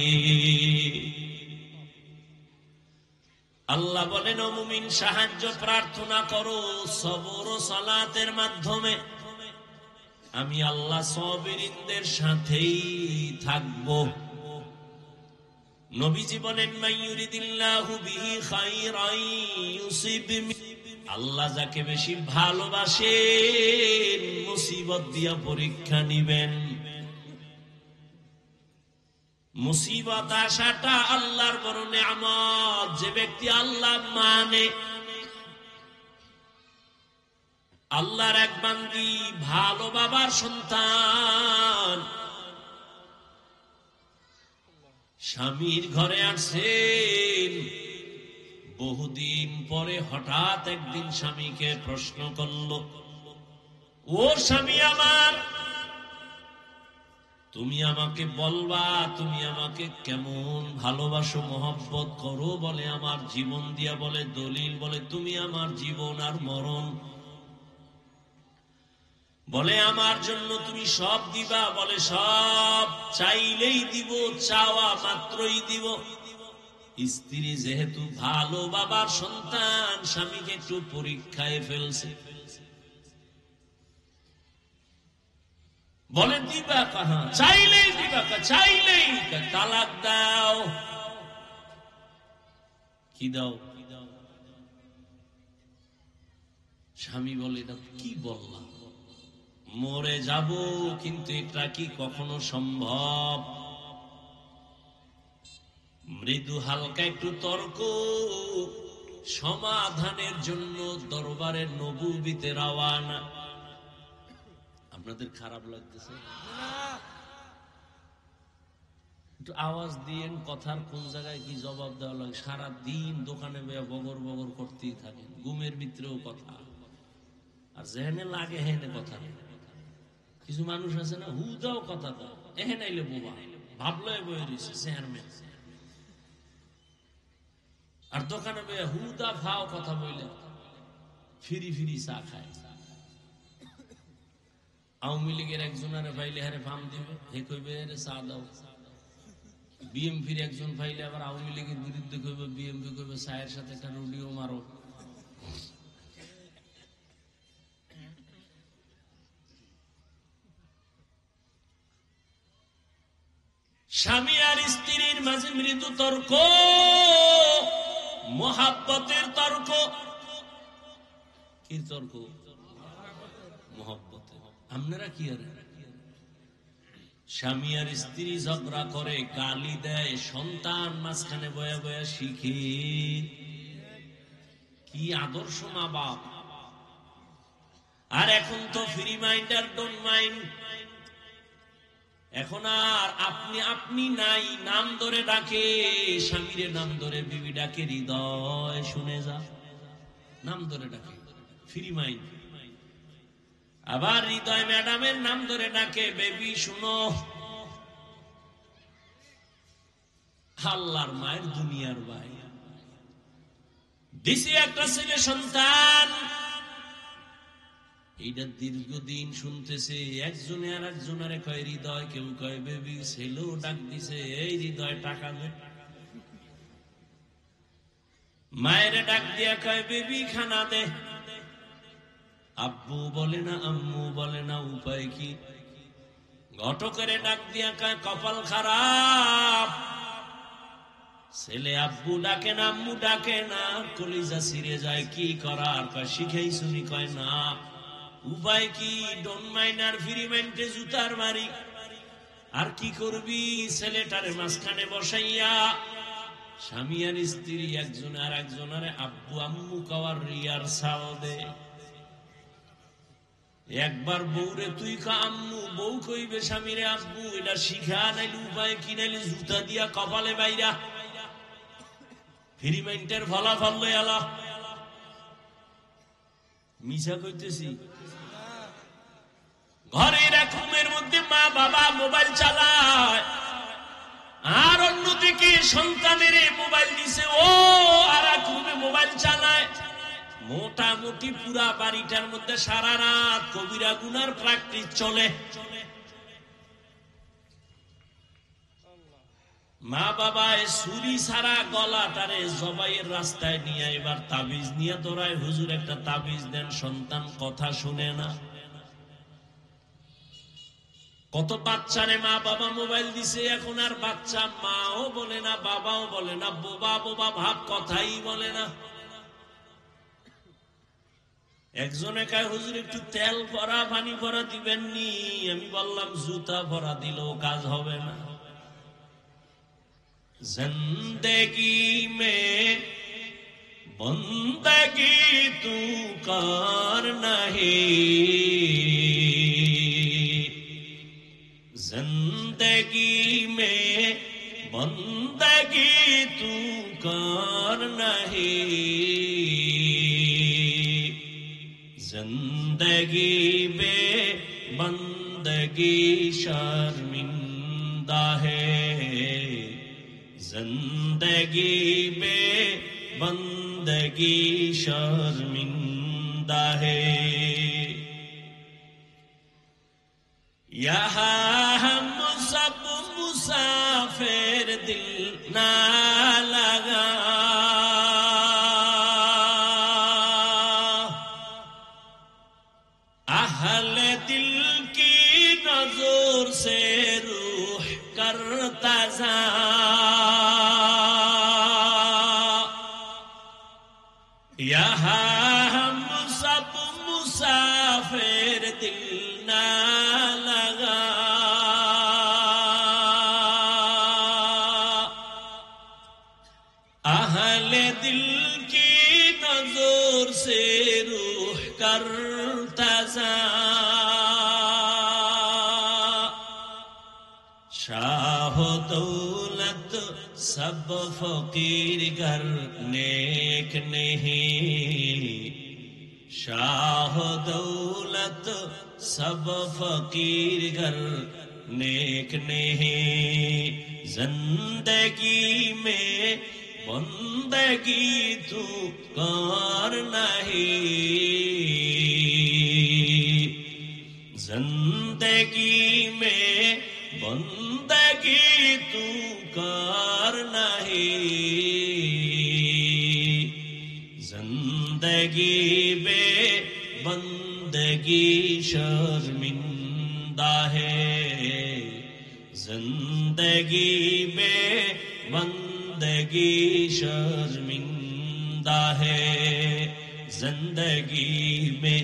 আল্লাহ বলেন, ও মুমিন সাহায্য প্রার্থনা করো সবর ও সালাতের মাধ্যমে, আমি আল্লাহ সাবিরিনদের সাথেই থাকবো। নবীজি বলেন, মাইয়ুরিদিল্লাহু বিহি খায়রান ইউসিব, আল্লাহ যাকে বেশি ভালোবাসেন মুসিবত দিয়া পরীক্ষা নিবেন। মুসিবত আসাটা আল্লাহর বড় নিয়ামত। যে ব্যক্তি আল্লাহ মানে, আল্লাহর এক বান্দি, ভালো বাবার সন্তান, স্বামীর ঘরে আসছেন, বহুদিন পরে হঠাৎ একদিন স্বামীকে প্রশ্ন করল, ও স্বামী আমার, তুমি আমাকে বলবা তুমি আমাকে কেমন ভালোবাসো, মহব্বত করো? বলে আমার জীবন দিয়া, বলে দলিল, বলে তুমি আমার জীবন আর মরণ, বলে আমার জন্য তুমি সব দিবা, বলে সব, চাইলেই দিব, চাওয়া মাত্রই দিব। স্ত্রী যেহেতু ভালো বাবার সন্তান, স্বামীকে একটু পরীক্ষায় ফেলছে, বলে দিবা কাহা, চাইলেই দিবা, চাইলেই তালাক দাও। কি দাও? স্বামী বলে, এটা কি বললাম, মরে যাব, কিন্তু এটা কি কখনো সম্ভব? মৃদু হালকা একটু তর্ক, সমাধানের জন্য দরবারে নবুবীতে রওয়ানা। আপনাদের খারাপ লাগতেছে? একটু আওয়াজ দিয়েন, কথার কোন জায়গায় কি জবাব দেওয়া লাগে। সারা দিন দোকানে বগর বগর করতেই থাকেন, ঘুমের ভিতরেও কথা, আর যেহেনে লাগে হেনে কথা। কিছু মানুষ আছে না, হু দাও কথা দাও, এহেন আইলে বোবা, ভাবলো বয়ে রয়েছে চেয়ারম্যান, আর দোকানে বইয়া হুদা ফাও কথা বইলে ফিরি ফিরি চা খায়। আওয়ামী লীগের একজনের ফাইলে হারে ফার্ম দিবে, হে কইবে রে চা দাও। বিএমপির একজন ফাইলে আবার আওয়ামী লীগের বিরুদ্ধে কইবে, বিএমপি কইবে চায়ের সাথে একটা রুডিও মারো। স্বামী আর স্ত্রীর মাঝে মৃদু তর্ক, মোহাব্বতের তর্ক। কি তর্ক? মোহাব্বতের। আপনারা কি আর স্বামী আর স্ত্রী ঝগড়া করে, গালি দেয়, সন্তান মাঝখানে বয়া বয়া শিখে। কি আদর্শ মা বাপ! আর এখন তো ফ্রি মাইন্ড আর ডোন্ট মাইন্ড। এখন আর আপনি আপনি নাই, নাম ধরে ডাকে, স্বামীরে নাম ধরে বিবি ডাকে, হৃদয় শুনে যা, নাম ধরে ডাকে, ফ্রি মাইন্ড। আবার হৃদয় ম্যাডামের নাম ধরে ডাকে, বেবি শুনো। আল্লাহর মায়ের দুনিয়ার ভাই, দিছি একটা ছেলে সন্তান। এইটা দীর্ঘদিন শুনতেছে, একজনে আর একজনের কয় হৃদয়, কেউ কয় বেবি, ছেলেও ডাক দিছে এই হৃদয় টাকা দে। মায়ের ডাক দিয়া কয় বেবি খানা দে। আব্বু বলে না, আম্মু বলে না, উপায় কি? ঘটকের ডাক দিয়া কয় কপাল খারাপ, ছেলে আব্বু ডাকে না, আম্মু ডাকে না, কলিজা ছিঁড়ে যায়, কি করার? কয় শিখেই শুনি। কয় না, উপায় কি? ডোন মাইনার ফ্রি মাইন্ডে জুতার মারি। আর কি করবি? ছেলেটারে মাঝখানে বসাইয়া স্বামী আর স্ত্রী একজন আর একজনের আব্বু আম্মু কওয়ার রিহার্সাল দে। একবার বউরে তুই কা আম্মু, বউ কইবে স্বামীরে আব্বু। এটা শিখা নাইলে উপায় কি? নাইলে জুতা দিয়া কপালে বাইরা ফ্রি মাইন্ডের ফলাফল লই আলা। মিছা কইতেছি? ঘরের এক রুমের মধ্যে মা বাবা মোবাইল চালায়, আর অন্যদিকে সন্তানের মোবাইল দিছে, ও আর এক রুমে মোবাইল চালায়। মোটামুটি পুরা বাড়িটার মধ্যে সারা রাত কবিরা গুনার প্র্যাকটিস চলে। মা বাবা ছুরি ছাড়া গলাটারে জবাইয়ের রাস্তায় নিয়ে এবার তাবিজ নিয়ে দৌড়ায়, হুজুর একটা তাবিজ দেন। সন্তান কথা শুনে না। কত বাচ্চারে মা বাবা মোবাইল দিছে, এখন আর বাচ্চা মাও বলে না, বাবাও বলে না, বোবা বোবা ভাব, কথাই বলে না। একজনে কয় হুজুর একটু তেল ভরা পানি ভরা দিবেননি। আমি বললাম জুতা ভরা দিলেও কাজ হবে না। জিন্দেগি মে বন্দগি তু কর নাহি, जिंदगी में बंदगी तू कर नहीं, जिंदगी में बंदगी शर्मिंदा है, जिंदगी में बंदगी शर्मिंदा है। यहाँ हम सब मुसाफिर, दिल ना लगा, अहले दिल की नजर से रूह करता जा, यहाँ हम सब मुसाफिर, दिल ना लगा, अहले दिल की नजर से रूह करता जा, शाह दौलत सब फकीर घर नेक नहीं, शाह दौलत सब फकीर घर नेक नहीं, जिंदगी में बंदगी तू कर नहीं, जिंदगी में बंदगी तू कर नहीं, जिंदगी में बंदगी शर्मिंदा है, जिंदगी में बंदगी शर्मिंदा है, जिंदगी में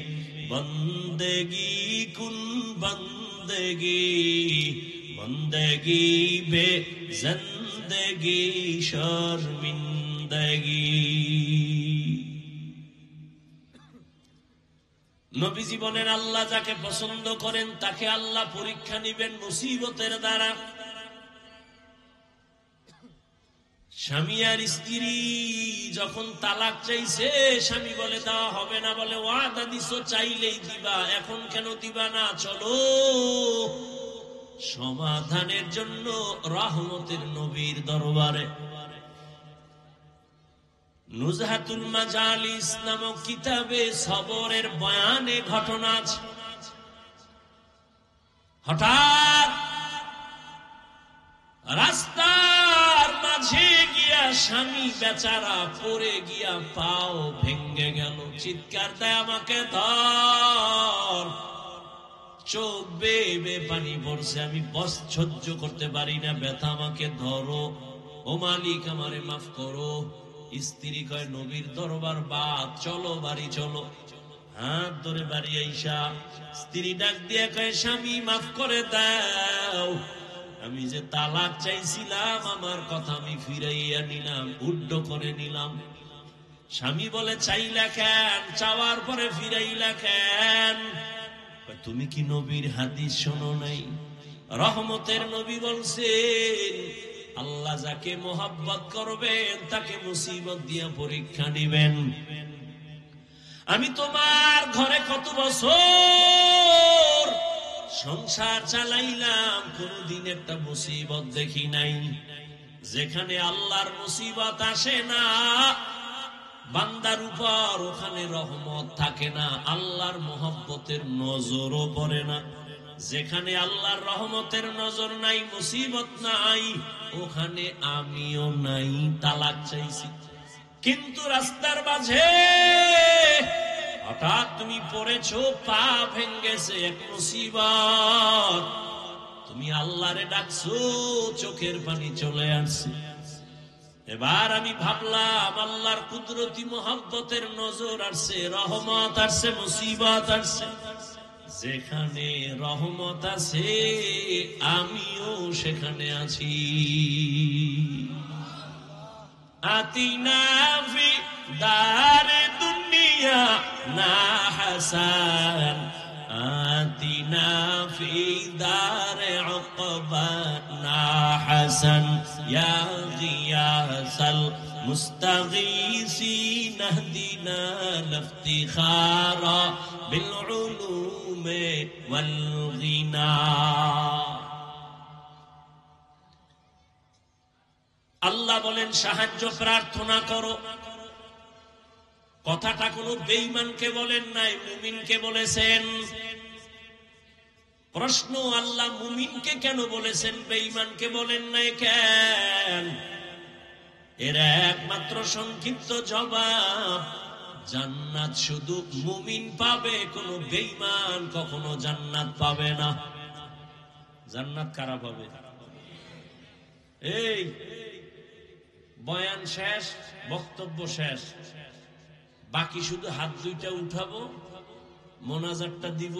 बंदगी कुन बंदगी, बंदगी बे जिंदगी शर्मिंदगी। নবীজি বলেন আল্লাহ যাকে পছন্দ করেন তাকে আল্লাহ পরীক্ষা নিবেন মুসিবতের দ্বারা। স্বামী আর স্ত্রী যখন তালাক চাইছে, স্বামী বলে দেওয়া হবে না, বলে ওয়াদা দিছো চাইলেই দিবা, এখন কেন দিবা না? চলো সমাধানের জন্য রহমতের নবীর দরবারে। নুজহাতুল মাজালিস নামক কিতাবে সবরের বয়ানে ঘটনা আছে। হঠাৎ রাস্তার মাঝে গিয়া স্বামী বেচারা পড়ে গিয়া পাও ভেঙ্গে গেল। চিৎকার দেয়, আমাকে ধর। চোখ বেয়ে পানি পড়ছে, আমি বস সহ্য করতে পারি না, ব্যথা, আমাকে ধরো, ও মালিক আমারে মাফ করো। স্ত্রী কয়, নবীর দরবার বাদ, চলো বাড়ি চলো। হাত ধরে বাড়ি আইসা স্ত্রী ডাক দিয়ে কয়, স্বামী মাফ করে দাও, আমি যে তালাক চাইছিলাম আমার কথা আমি ফিরাইয়া নিলাম, উড্ড করে নিলাম। স্বামী বলে, চাইলা কেন? চাওয়ার পরে ফিরাইলা কেন? তুমি কি নবীর হাদিস শোনো নাই? রহমতের নবী বলছেন, আল্লাহ যাকে মোহাব্বত করবেন তাকে মুসিবত দিয়ে পরীক্ষা নিবেন। আমি তোমার ঘরে কত বছর সংসার চালাইলাম, কোনদিন একটা মুসিবত দেখি নাই। যেখানে আল্লাহর মুসিবত আসে না বান্দার উপর, ওখানে রহমত থাকে না, আল্লাহর মোহাব্বতের নজরও পড়ে না। যেখানে আল্লাহর রহমতের নজর নাই, মুসিবত নাই, ওখানে আমিও নাই। তালাক চাইছি, কিন্তু রাস্তার মাঝে হঠাৎ তুমি পড়েছো, পা ভেঙ্গেছে, এক মুসিবত, তুমি আল্লাহরে ডাকছো, চোখের পানি চলে আসছে। এবার আমি ভাবলাম আল্লাহর কুদরতি মোহাব্বতের নজর আসছে, রহমত আসছে, মুসিবত আসছে। যেখানে রহমত আছে আমিও সেখানে আছি। আতিনা ফি দারে দুনিয়া না হাসান, আতিনা ফি দারে উকবা না হাসান, ইয়া গিয়াসাল মুস্তাগীসিন ইহদিনা লিফতিখারা বিল উলুমি ওয়াল গিনা। আল্লাহ বলেন সাহায্য প্রার্থনা করো। কথাটা কোন বেঈমানকে বলেন নাই, মুমিনকে বলেছেন। প্রশ্ন, আল্লাহ মুমিনকে কেন বলেছেন, বেঈমানকে বলেন নাই কেন? এর একমাত্র সংক্ষিপ্ত জবাব, জান্নাত শুধু মুমিন পাবে, কোন বেঈমান কখনো জান্নাত পাবে না। জান্নাত কারা পাবে? এই বয়ান শেষ, বক্তব্য শেষ, বাকি শুধু হাত দুইটা উঠাবো, মোনাজাতটা দিব,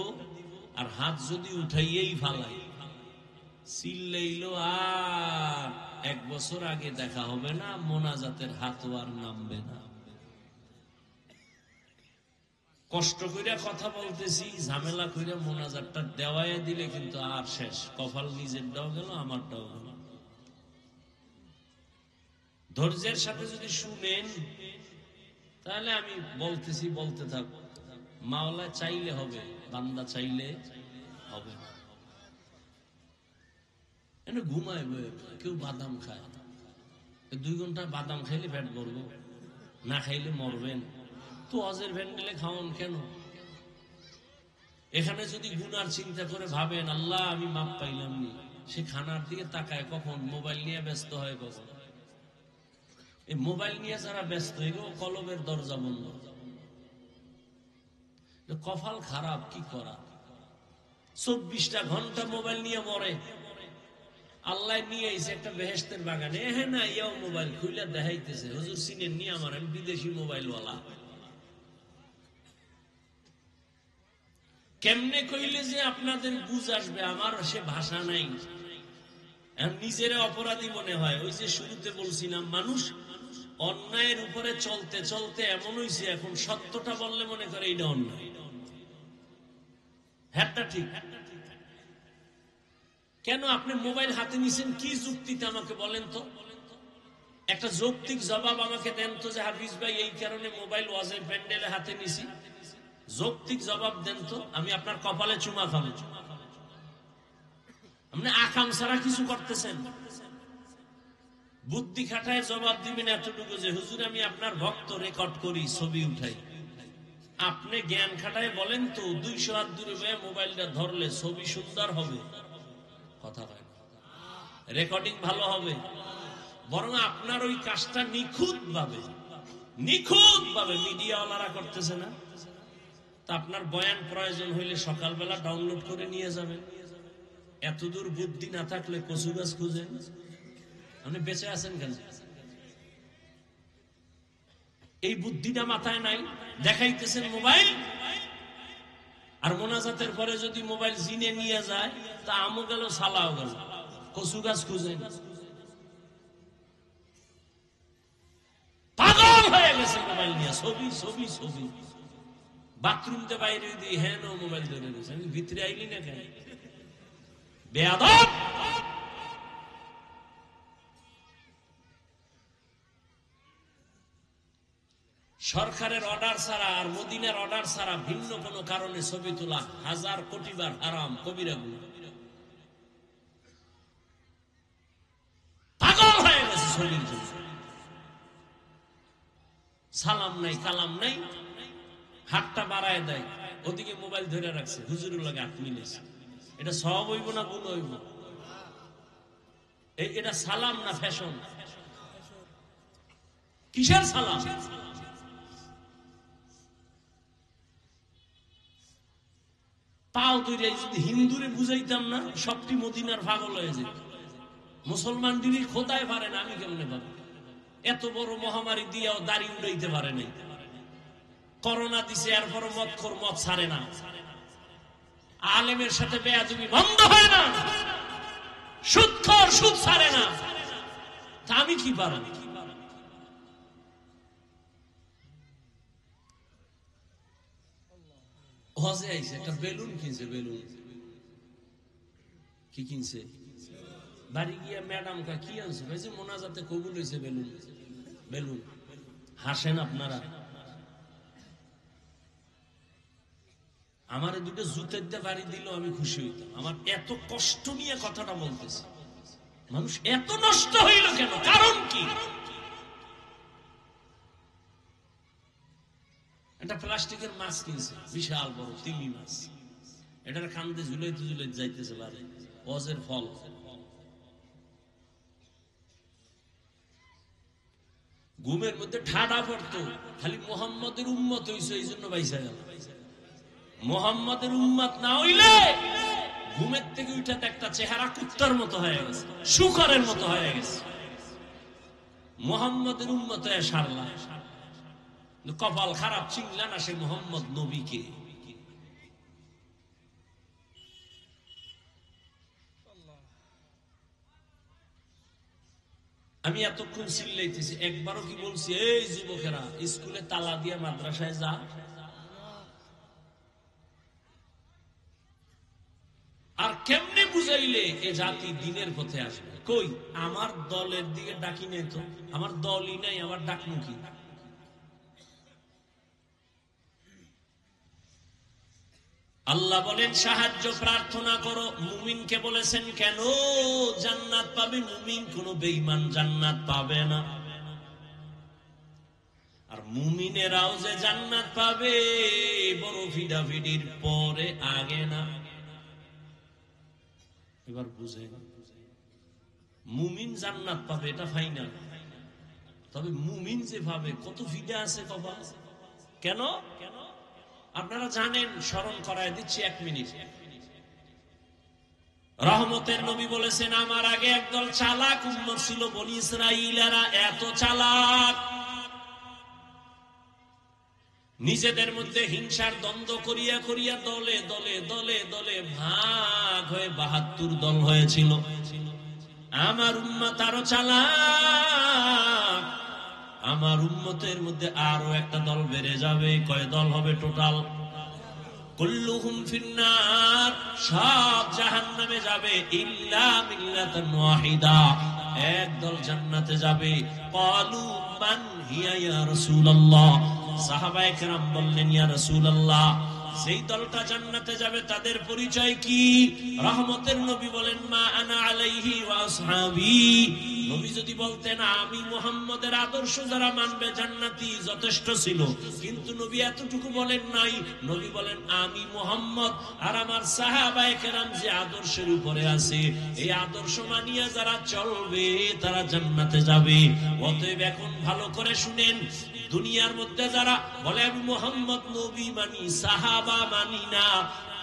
আর হাত যদি উঠাইয়েই ফালাই, চিল্লাইলো আর 1 বছর আগে দেখা হবে না, মোনাজাতের হাতও আর নামবে না। কষ্ট কইরা কথা বলতেছি, ঝামেলা কইরা মোনাজাতটা দেওয়ায় দিলে কিন্তু আর শেষ, কপাল নিজেরটাও গেল, আমারটাও গেল। ধৈর্যের সাথে যদি শুনেন তাহলে আমি বলতেছি, বলতে থাক। মাওলা চাইলে হবে, বান্দা চাইলে হবে না। এনে ঘুমায় বয়ে, কেউ বাদাম খায়, 2 ঘন্টা বাদাম খাইলে পেট ভরবো, না খাইলে মরবেন। তো অজের ভ্যান্ডেলে খাওয়ান কেন? এখানে যদি গুনার চিন্তা করে ভাবেন, আল্লাহ আমি মাপ পাইলাম নি, সে খানার দিকে তাকায় কখন? মোবাইল নিয়ে ব্যস্ত হয় কখন? এই মোবাইল নিয়ে যারা ব্যস্ত হয়ে গেল, কলবের দরজা বন্ধ। কপাল খারাপ, কি করা? 24টা ঘন্টা মোবাইল নিয়ে মরে। আল্লাহ নিয়ে এসে একটা বেহেশতের বাগানে, হ্যাঁ না, ইয়াও মোবাইল খুলে দেখাইতেছে, হুজুর চিনেন নি আমার, আমি বিদেশি মোবাইলওয়ালা। কেমনে কইলে যে আপনাদের বুঝ আসবে, আমার সে ভাষা নাই। নিজেরা অপরাধী মনে হয়। ওই যে শুরুতে বলছিলাম, মানুষ অন্যায়ের উপরে চলতে চলতে এমন হয়েছে, এখন সত্যটা বললে মনে করে এইটা অন্যায়। হ্যাঁ ঠিক। কেন আপনি মোবাইল হাতে নিছেন কি যুক্তিতে আমাকে বলেন তো? একটা যৌক্তিক জবাব আমাকে দেন তো, যে হাফিজ ভাই এই কারণে মোবাইল ওয়াজের প্যান্ডেলে হাতে নিছি। যৌক্তিক জবাব দেন তো, আমি আপনার কপালে চুমা খাবো। আপনি আকাম ছাড়া কিছু করতেছেন? বুদ্ধি খাটায় জবাব দিবেন এতটুকু যে হুজুর আমি আপনার ভক্ত, রেকর্ড করি, ছবি উঠাই। আপনি জ্ঞান খাটায় বলেন তো 200 হাত দূরে বয়ে মোবাইলটা ধরলে ছবি সুন্দর হবে? কথা হয়, রেকর্ডিং ভালো হবে? বরং আপনার ওই কাজটা নিখুঁত ভাবে মিডিয়াওয়ালারা করতেছে না? তা আপনার বয়ান প্রয়োজন হইলে সকালবেলা ডাউনলোড করে নিয়ে যাবেন। এতদূর বুদ্ধি না থাকলে কচু গাছ খুঁজেন। আপনি বেঁচে আছেন কেন? এই বুদ্ধিটা মাথায় নাই, দেখাইতেছেন মোবাইল। আর মোনাজাতের পরে যদি মোবাইল জিনে নিয়ে যায় তা আমও গেল, সালাও গেল, কচু গাছ খুঁজেন। পাগল হয়ে গেছে মোবাইল নিয়ে, ছবি ছবি ছবি। বাথরুমতে বাইরে দিয়ে হ্যাঁ মোবাইল ধরে গেছে। আমি ভিতরে আইলি না কেন? বেয়াদব! সরকারের অর্ডার ছাড়া আর মদিনার অর্ডার ছাড়া ভিন্ন কোন কারণে ছবি তোলা 1000 কোটি বার হারাম, কবিরা গুনাহ। পাগল হয়ে গেছে ছবির জন্য। সালাম নাই, কালাম নাই, হাতটা বাড়ায় দেয়, ওদিকে মোবাইল ধরে রাখছে, হুজুরের লাগে হাত মিলেছে। এটা সওয়াব হইব না গুনাহ হইব? এটা সালাম না ফ্যাশন? কিসের সালাম? পাও তৈরি যদি হিন্দুরে বুঝাইতাম না, সবটি মদিনার পাগল হয়ে যেত। মুসলমান দিদি খোদায় পারে না, আমি কেমনে পাবো? এত বড় মহামারী দিয়েও দাড়ি উড়াইতে পারে নাই। করোনা দিছে, এরপর মদখোর মদ ছাড়ে না। আলেমের সাথে বেয়াদবি বন্ধ হয় না, সুদখোর সুদ ছাড়ে না। তা আমি কি পারব? হজে আইছে, একটা বেলুন কিনছে। বেলুন কি কিনছে? বাড়ি গিয়া ম্যাডাম কা কি আনছে? ভাইছে মোনাজাতে কবুল হয়েছে বেলুন। বেলুন হাসেন আপনারা। আমার দুটো জুতের দিয়ে বাড়ি দিল, আমি খুশি হইতাম। আমার এত কষ্ট নিয়ে কথাটা বলতেছে। মানুষ এত নষ্ট হইল কেন? কারণ কি? একটা প্লাস্টিকের মাছ কিনছে, বিশাল বড় তিমি মাছ। এটার কান্দে ঝুলাইতে ঝুলাইতে যাইতেছে বাড়ি। হজের ফল। ঘুমের মধ্যে ঠাডা পড়তো, খালি মোহাম্মদের উম্মত হইছে, এই জন্য বাইসা গেল। মোহাম্মদের উম্মত না হইলে ঘুমের থেকে উঠাতে একটা চেহারা কুত্তার মতো হয়ে গেছে, শুকরের মতো হয়ে গেছে। মোহাম্মদের উম্মত হয়ে সারলা। কপাল খারাপ, চিনলা না সে মোহাম্মদ নবীকে। আমি এতক্ষণ চিল্লাইতেছি, একবারও কি বলছি এই যুবকেরা স্কুলে তালা দিয়ে মাদ্রাসায় যা? আর কেমনে বুঝাইলে এ জাতি দিনের পথে আসবে? কই আমার দলের দিকে ডাকি নেই তো, আমার দলই নাই, আমার ডাকমু কি? আল্লাহ বলেন সাহায্য প্রার্থনা করো। মুমিনকে বলেছেন কেন? জান্নাত পাবে মুমিন, কোন বেঈমান জান্নাত পাবে না। আর মুমিনেরাও যে জান্নাত পাবে বড় ফিডাফিডির পরে, আগে না। এবার বুঝেন, মুমিন জান্নাত পাবে এটা ফাইনাল। তবে মুমিন যে ভাবে কত ফিডা আছে কপাল। কেন? আপনারা জানেন, স্মরণ করায় দিচ্ছি 1 মিনিট। রহমতের নবী বলেছেন আমার আগে একদল চালাক উম্মত ছিল, বনি ইসরাঈলেরা এত চালাক, নিজেদের মধ্যে হিংসার দ্বন্দ্ব করিয়া করিয়া দলে দলে দলে দলে ভাগ হয়ে 72 দল হয়েছিল। আমার উম্মত আরো চালাক, আমার উম্মতের মধ্যে আরো একটা দল বেড়ে যাবে। কয় দল হবে টোটাল? কুল্লুহুম ফিন্নার, সব জাহান্নামে যাবে, ইল্লা মিল্লাতান ওয়াহিদা, এক দল জান্নাতে যাবে। ক্বালু মান হিয়া ইয়া রাসূলুল্লাহ, সাহাবায়ে কেরাম বললেন ইয়া রাসূলুল্লাহ সেই দলটা জান্নাতে যাবে তাদের পরিচয় কি? রহমতের নবী বলেন মা আনা আলাইহি ওয়া আসহাবি। নবী যদি বলতেন আমি মুহাম্মদের আদর্শ যারা মানবে জান্নাতি, যথেষ্ট ছিল। কিন্তু নবী এতটুকু বলেন নাই। নবী বলেন আমি মুহাম্মদ আর আমার সাহাবায়ে কেরাম যে আদর্শের উপরে আছে, এই আদর্শ মানিয়া যারা চলবে তারা জান্নাতে যাবে। অতএব এখন ভালো করে শুনেন, দুনিয়ার মধ্যে যারা বলে আমি মুহাম্মদ নবী মানি, সাহাবা মানি না,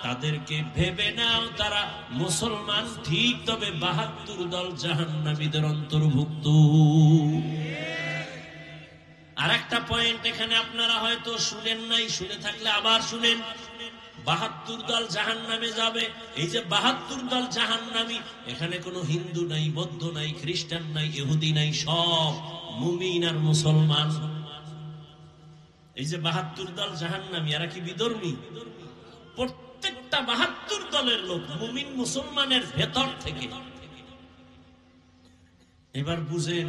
তাদেরকে ভেবে নাও তারা মুসলমান ঠিক, তবে ৭২ দল জাহান্নামীদের অন্তর্ভুক্ত। আর একটা পয়েন্ট এখানে আপনারা হয়তো শুনেন নাই, শুনে থাকলে আবার শুনেন। ৭২ দল জাহান্নামে যাবে। এই যে ৭২ দল জাহান্নামী, এখানে কোনো হিন্দু নাই, বৌদ্ধ নাই, খ্রিস্টান নাই, ইহুদি নাই, সব মুমিন আর মুসলমান। এই যে ৭২ দল জাহান্নামী, এরা কি বিধর্মী? প্রত্যেকটা ৭২ দলের লোক মুমিন মুসলমানের ভেতর থেকে। এবার বুঝেন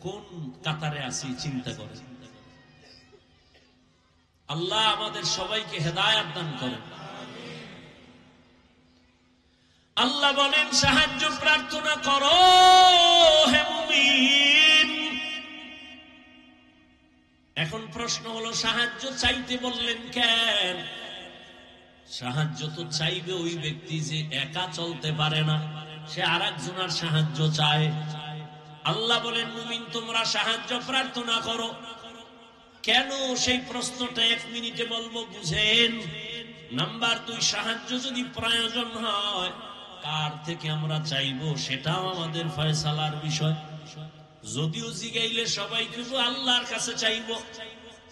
কোন কাতারে আছি, চিন্তা করেন। আল্লাহ আমাদের সবাইকে হেদায়েত দান করেন। আল্লাহ বলেন সাহায্য প্রার্থনা করো হে মুমিন। এখন প্রশ্ন হলো সাহায্য চাইতে বললেন কেন? সাহায্য তো চাইবে ওই ব্যক্তি যে একা চলতে পারে না, সে আরেকজনের সাহায্য চায়। আল্লাহ বলেন মুমিন তোমরা সাহায্য প্রার্থনা করো। কেন সেই প্রশ্নটা 1 মিনিটে বলবো, বুঝেন। নাম্বার 2, সাহায্য যদি প্রয়োজন হয় কার থেকে আমরা চাইবো সেটাও আমাদের ফয়সালার বিষয়। যদিও জিগাইলে সবাই কিন্তু আল্লাহর কাছে চাইবো,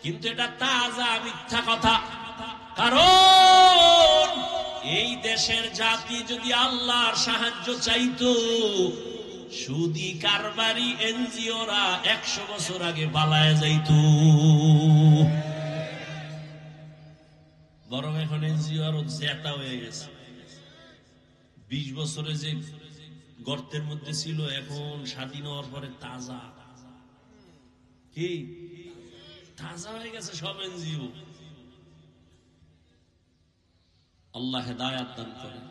কিন্তু এটা তাজা মিথ্যা কথা। কারণ এই দেশের জাতি যদি আল্লাহর সাহায্য চাইতো, সুদি কারবারি এনজিওরা 100 বছর আগে পালায় যাইতো। বরং এখন এনজিও আরো জেতা হয়ে গেছে। 20 বছরে যে গর্তের মধ্যে ছিল, এখন স্বাধীন হওয়ার পরে তাজা, কি তাজা হয়ে গেছে সব এনজিও। আল্লাহ হেদায়েত দান করেন।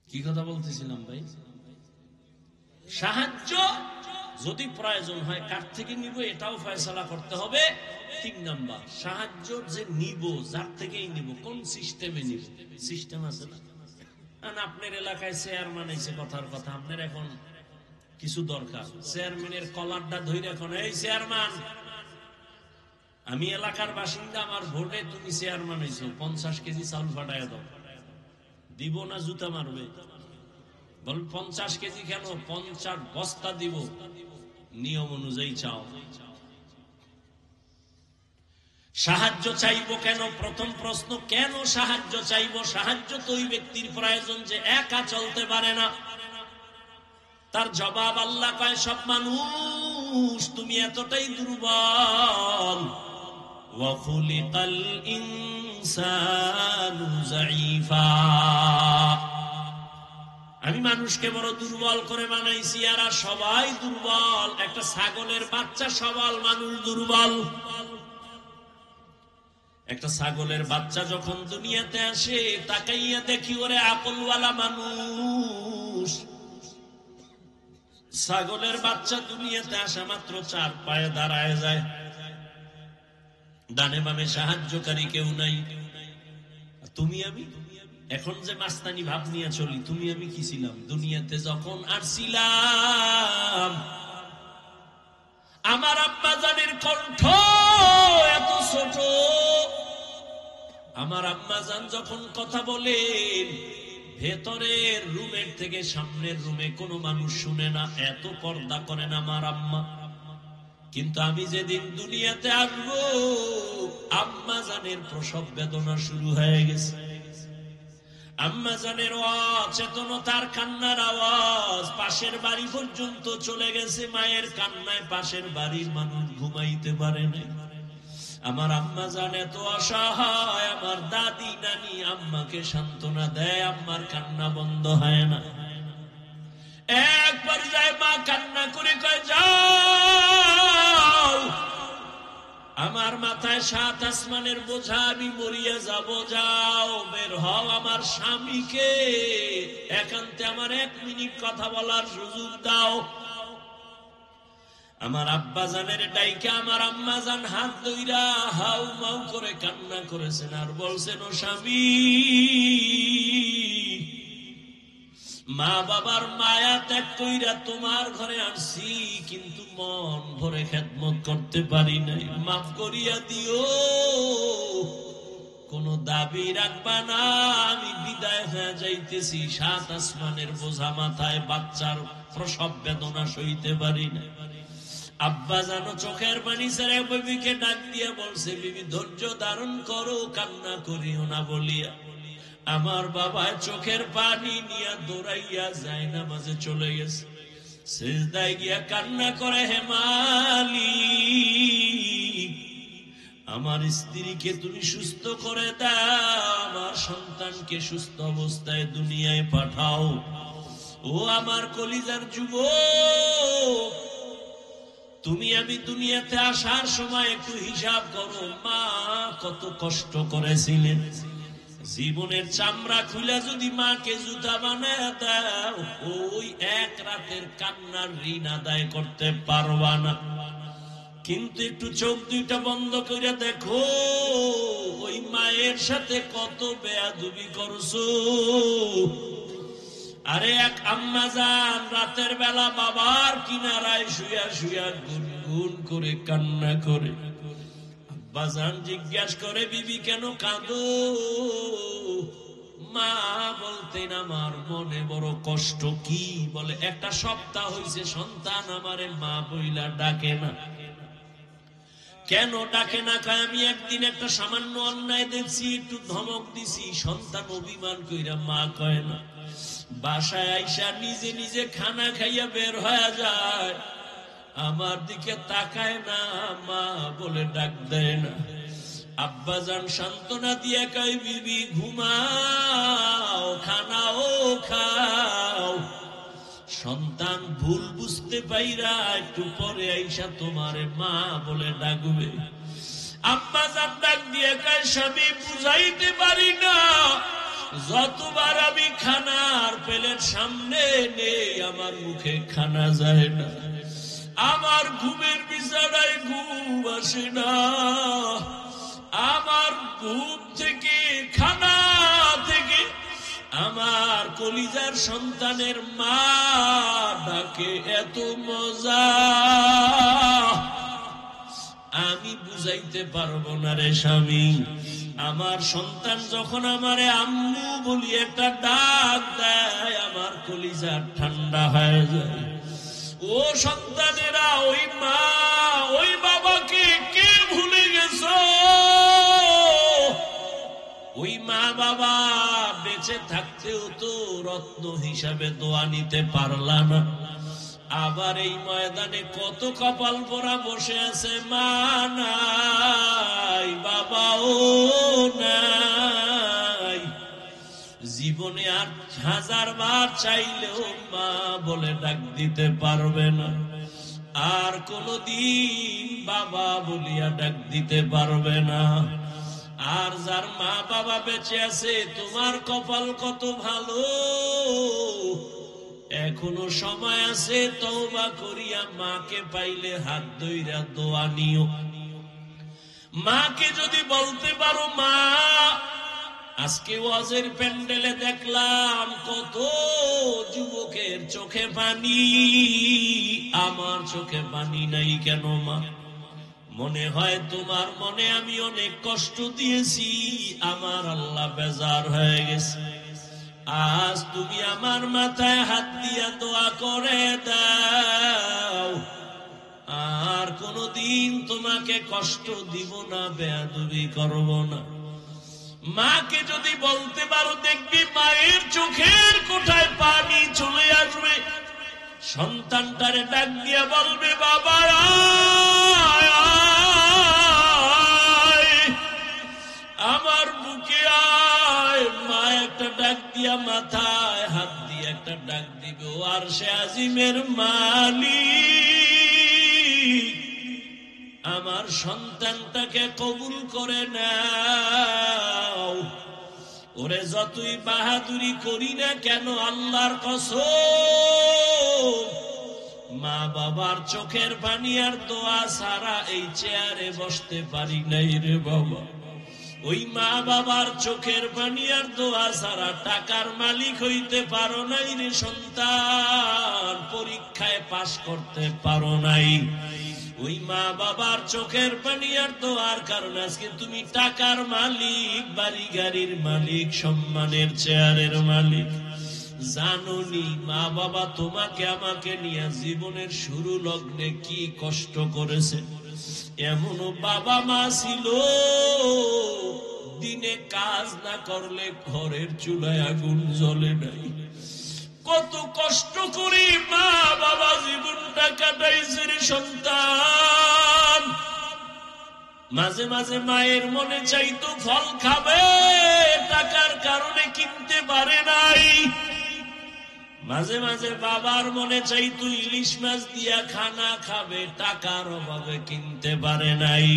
কি কথা বলতেছিলাম ভাই? সাহায্য যদি প্রয়োজন হয় কার থেকে নিব এটাও ফয়সালা করতে হবে। 3 নাম্বার, সাহায্য যে নিব যার থেকেই নিব, কোন সিস্টেমে নিব। সিস্টেম আছে না? আপনার এলাকায় চেয়ারম্যান এসে কথার কথা, আপনার এখন কিছু দরকার, চেয়ারম্যানের কলারটা ধরে এখন এই চেয়ারম্যান আমি এলাকার বাসিন্দা, আমার ভোটে তুমি চেয়ারম্যান হয়েছো, 50 কেজি চাউল ফাটায় দাও। দিব না জুতা মারবে? বল 50 কেজি কেন, 50 বস্তা দিব, নিয়ম অনুযায়ী চাও। সাহায্য চাইবো কেন? প্রথম প্রশ্ন, কেন সাহায্য চাইবো? সাহায্য তো ওই ব্যক্তির প্রয়োজন যে একা চলতে পারে না। তার জবাব আল্লাহ কয় সব মানুষ তুমি এতটাই দুর্বল। ওয়া খুলিকাল ইনসানু যায়ীফা, আমি মানুষকে বড় দুর্বল করে বানাইছি, এরা সবাই দুর্বল। একটা ছাগলের বাচ্চা সবল, মানুষ দুর্বল। একটা ছাগলের বাচ্চা যখন দুনিয়াতে আসে, তাকাইয়া দেখি ওরে আকলওয়ালা মানুষ। ছাগলের বাচ্চা দুনিয়াতে আসা মাত্র 4 পায়ে দাঁড়ায় যায়, ডানে বামে সাহায্যকারী কেউ নাই। তুমি আমি এখন যে মাস্তানি ভাব নিয়ে চলি, তুমি আমি কি ছিলাম? দুনিয়াতে যখন আসছিলাম আমার আব্বা জানের কণ্ঠ এত ছোট, আমার আম্মা জান যখন কথা বলেন ভেতরের রুমের থেকে সামনের রুমে কোনো মানুষ শুনে না, এত পর্দা করেন আমার আম্মা। কিন্তু আমি যেদিন দুনিয়াতে আসবো আম্মা জানের প্রসব বেদনা শুরু হয়ে গেছে। আম্মা জানের অচেতনতার কান্নার আওয়াজ পাশের বাড়ি পর্যন্ত চলে গেছে। মায়ের কান্নায় পাশের বাড়ির মানুষ ঘুমাইতে পারে না। আমার আম্মা জান এত অসহায়, আমার দাদি নানি আম্মাকে সান্ত্বনা দেয়, আম্মার কান্না বন্ধ হয় না। এক পর্যায়ে মা কান্না করে কয়, যাও, আমার মাথায় 7 আসমানের বোঝা, আমি মরিয়া যাব, যাও বের হও, আমার স্বামীকে একান্তে আমার 1 মিনিট কথা বলার সুযোগ দাও। আমার আব্বা জানের ডাইকে আমার আম্মা জান হাত ধইরা হাউ মাউ করে কান্না করেছেন আর বলছেন, ও স্বামী, মা বাবার মায়া ত্যাগ কইরা তোমার ঘরে আসছি, কিন্তু মন ভরে খেদমত করতে পারি নাই, মাফ করিয়া দিও, কোন দাবি রাখবা না, আমি বিদায় হয়ে যাইতেছি, 7 আসমানের বোঝা মাথায়, বাচ্চার প্রসব বেদনা সইতে পারি না। আব্বা জানো চোখের পানি ছেড়ে বিবিকে ডাক দিয়া বলছে, বিবি ধৈর্য ধারণ করো, কান্না করিও না বলিয়া আমার বাবা চোখের পানি নিয়ে দৌড়াইয়া যায় না, মাঝে চলে গেছে, সিজদায় গিয়া কান্না করে, হে মালিক, আমার স্ত্রীকে তুমি সুস্থ করে দাও, আমার সন্তানকে সুস্থ অবস্থায় দুনিয়ায় পাঠাও। ও আমার কলিজার যুবক, তুমি আমি দুনিয়াতে আসার সময় একটু হিসাব করো, মা কত কষ্ট করেছিলেন, জীবনের চামড়া খুলে যদি মাকে জুতা বানায় দাও, ওই 1 রাতের কান্নার ঋণ আদায় করতে পারবা না। কিন্তু একটু চোখ দুইটা বন্ধ করে দেখো, ওই মায়ের সাথে কত বেয়াদবি করছো। আরে এক আম্মা জান রাতের বেলা বাবার কিনারায় শুয়া শুয়া গুনগুন করে কান্না করে, আব্বা জান জিজ্ঞাসা করে, বিবি কেন কাঁদো? মা বলতেন, আমার মনে বড় কষ্ট। কি বলে? 1 সপ্তাহ হইছে সন্তান আমারে মা বইলা ডাকে না। কেন ডাকে না? আমি একদিন একটা সামান্য অন্যায় দেখছি, একটু ধমক দিছি, সন্তান অভিমান কইরা মা কয় না। বাসায় আইসা নিজে নিজে খানা খাইয়া বের হয়ে যায়, আমার দিকে তাকায় না, মা বলে ডাক দেয় না। আব্বা জান সান্ত্বনা দিয়ে কয়, বিবি ঘুমাও, খানাও খাও। সন্তান ভুল বুঝতে পাইরা একটু পরে আইসা তোমারে মা বলে ডাকবে। আব্বা জান ডাক দিয়ে কয়, স্বামী বুঝাইতে পারি না, যতবার আমি খানার প্লেট সামনে নেই আমার মুখে খানা যায় না, আমার ঘুমের বিছানায় ঘুম আসে না, আমার ঘুম থেকে খানা থেকে আমার কলিজার সন্তানের মা ডাকে এত মজা, আমি বুঝাইতে পারবো না রে স্বামী। আমার সন্তান যখন আমারে আম্মু বলি একটা ডাক দেয়, আমার কলিজা ঠান্ডা হয়ে যায়। ও সন্তানেরা, ওই মা ওই বাবাকে কে ভুলে গেছো? ওই মা বাবা বেঁচে থাকতেও তো রত্ন হিসাবে দোয়া নিতে পারলা না, আবার এই ময়দানে কত কপাল পোড়া বসে আছে, মা নাই, বাবাও নাই। জীবনে আর 1000 বার চাইলেও মা বলে ডাক দিতে পারবে না, আর কোনদিন বাবা বলিয়া ডাক দিতে পারবে না। আর যার মা বাবা বেঁচে আছে, তোমার কপাল কত ভালো, এখনো সময় আছে, তওবা করিয়া মাকে পাইলে হাত ধইরা দোয়া নিও। মাকে যদি বলতে পারো, মা আজকে ওয়াজের প্যান্ডেলে দেখলাম কত যুবকের চোখে পানি, আমার চোখে পানি নাই কেন মা? মনে হয় তোমার মনে আমি অনেক কষ্ট দিয়েছি, আমার আল্লাহ বেজার হয়ে গেছে। আজ তুমি আমার মাথায় হাত দিয়া দোয়া করে দাও, আর কোনদিন তোমাকে কষ্ট দিব না, বেয়াদবি করব না। মাকে যদি বলতে পারো, দেখবি মায়ের চোখের কোঠায় পানি চলে আসবে। সন্তানটারে ডাক দিয়া বলবে, বাবা আমার বুকে আয়। মা একটা ডাক দিয়া মাথায় হাত দিয়ে একটা ডাক দিবে, ও আরশে আজিমের মালিক, আমার সন্তানটাকে কবুল করে নাও। ওরে যতই বাহাদুরি করি না কেন, আল্লাহর কসম, মা বাবার চোখের পানি আর দোয়া ছাড়া এই চেয়ারে বসতে পারি নাই রে বাবা। ওই মা বাবার চোখের পানি আর দোয়া ছাড়া টাকার মালিক হইতে পারো নাই রে সন্তান, পরীক্ষায় পাশ করতে পারো নাই। ওই মা বাবার চোখের পানি আর দোয়ার কারণে আজকে তুমি টাকার মালিক, বাড়ি গাড়ির মালিক, সম্মানের চেয়ারের মালিক। জানোনি মা বাবা তোমাকে আমাকে নিয়ে জীবনের শুরু লগ্নে কি কষ্ট করেছে? এমনও বাবা মা ছিল দিনে কাজ না করলে ঘরের চুলায় আগুন জ্বলে নাই। কত কষ্ট করে মা বাবা জীবনটা কাটাইছে রে সন্তান। মাঝে মাঝে মায়ের মনে চাইতো ফল খাবে, টাকার কারণে কিনতে পারে নাই। মাঝে মাঝে বাবার মনে চাইতো ইলিশ মাছ দিয়া খানা খাবে, টাকার অভাবে কিনতে পারে নাই।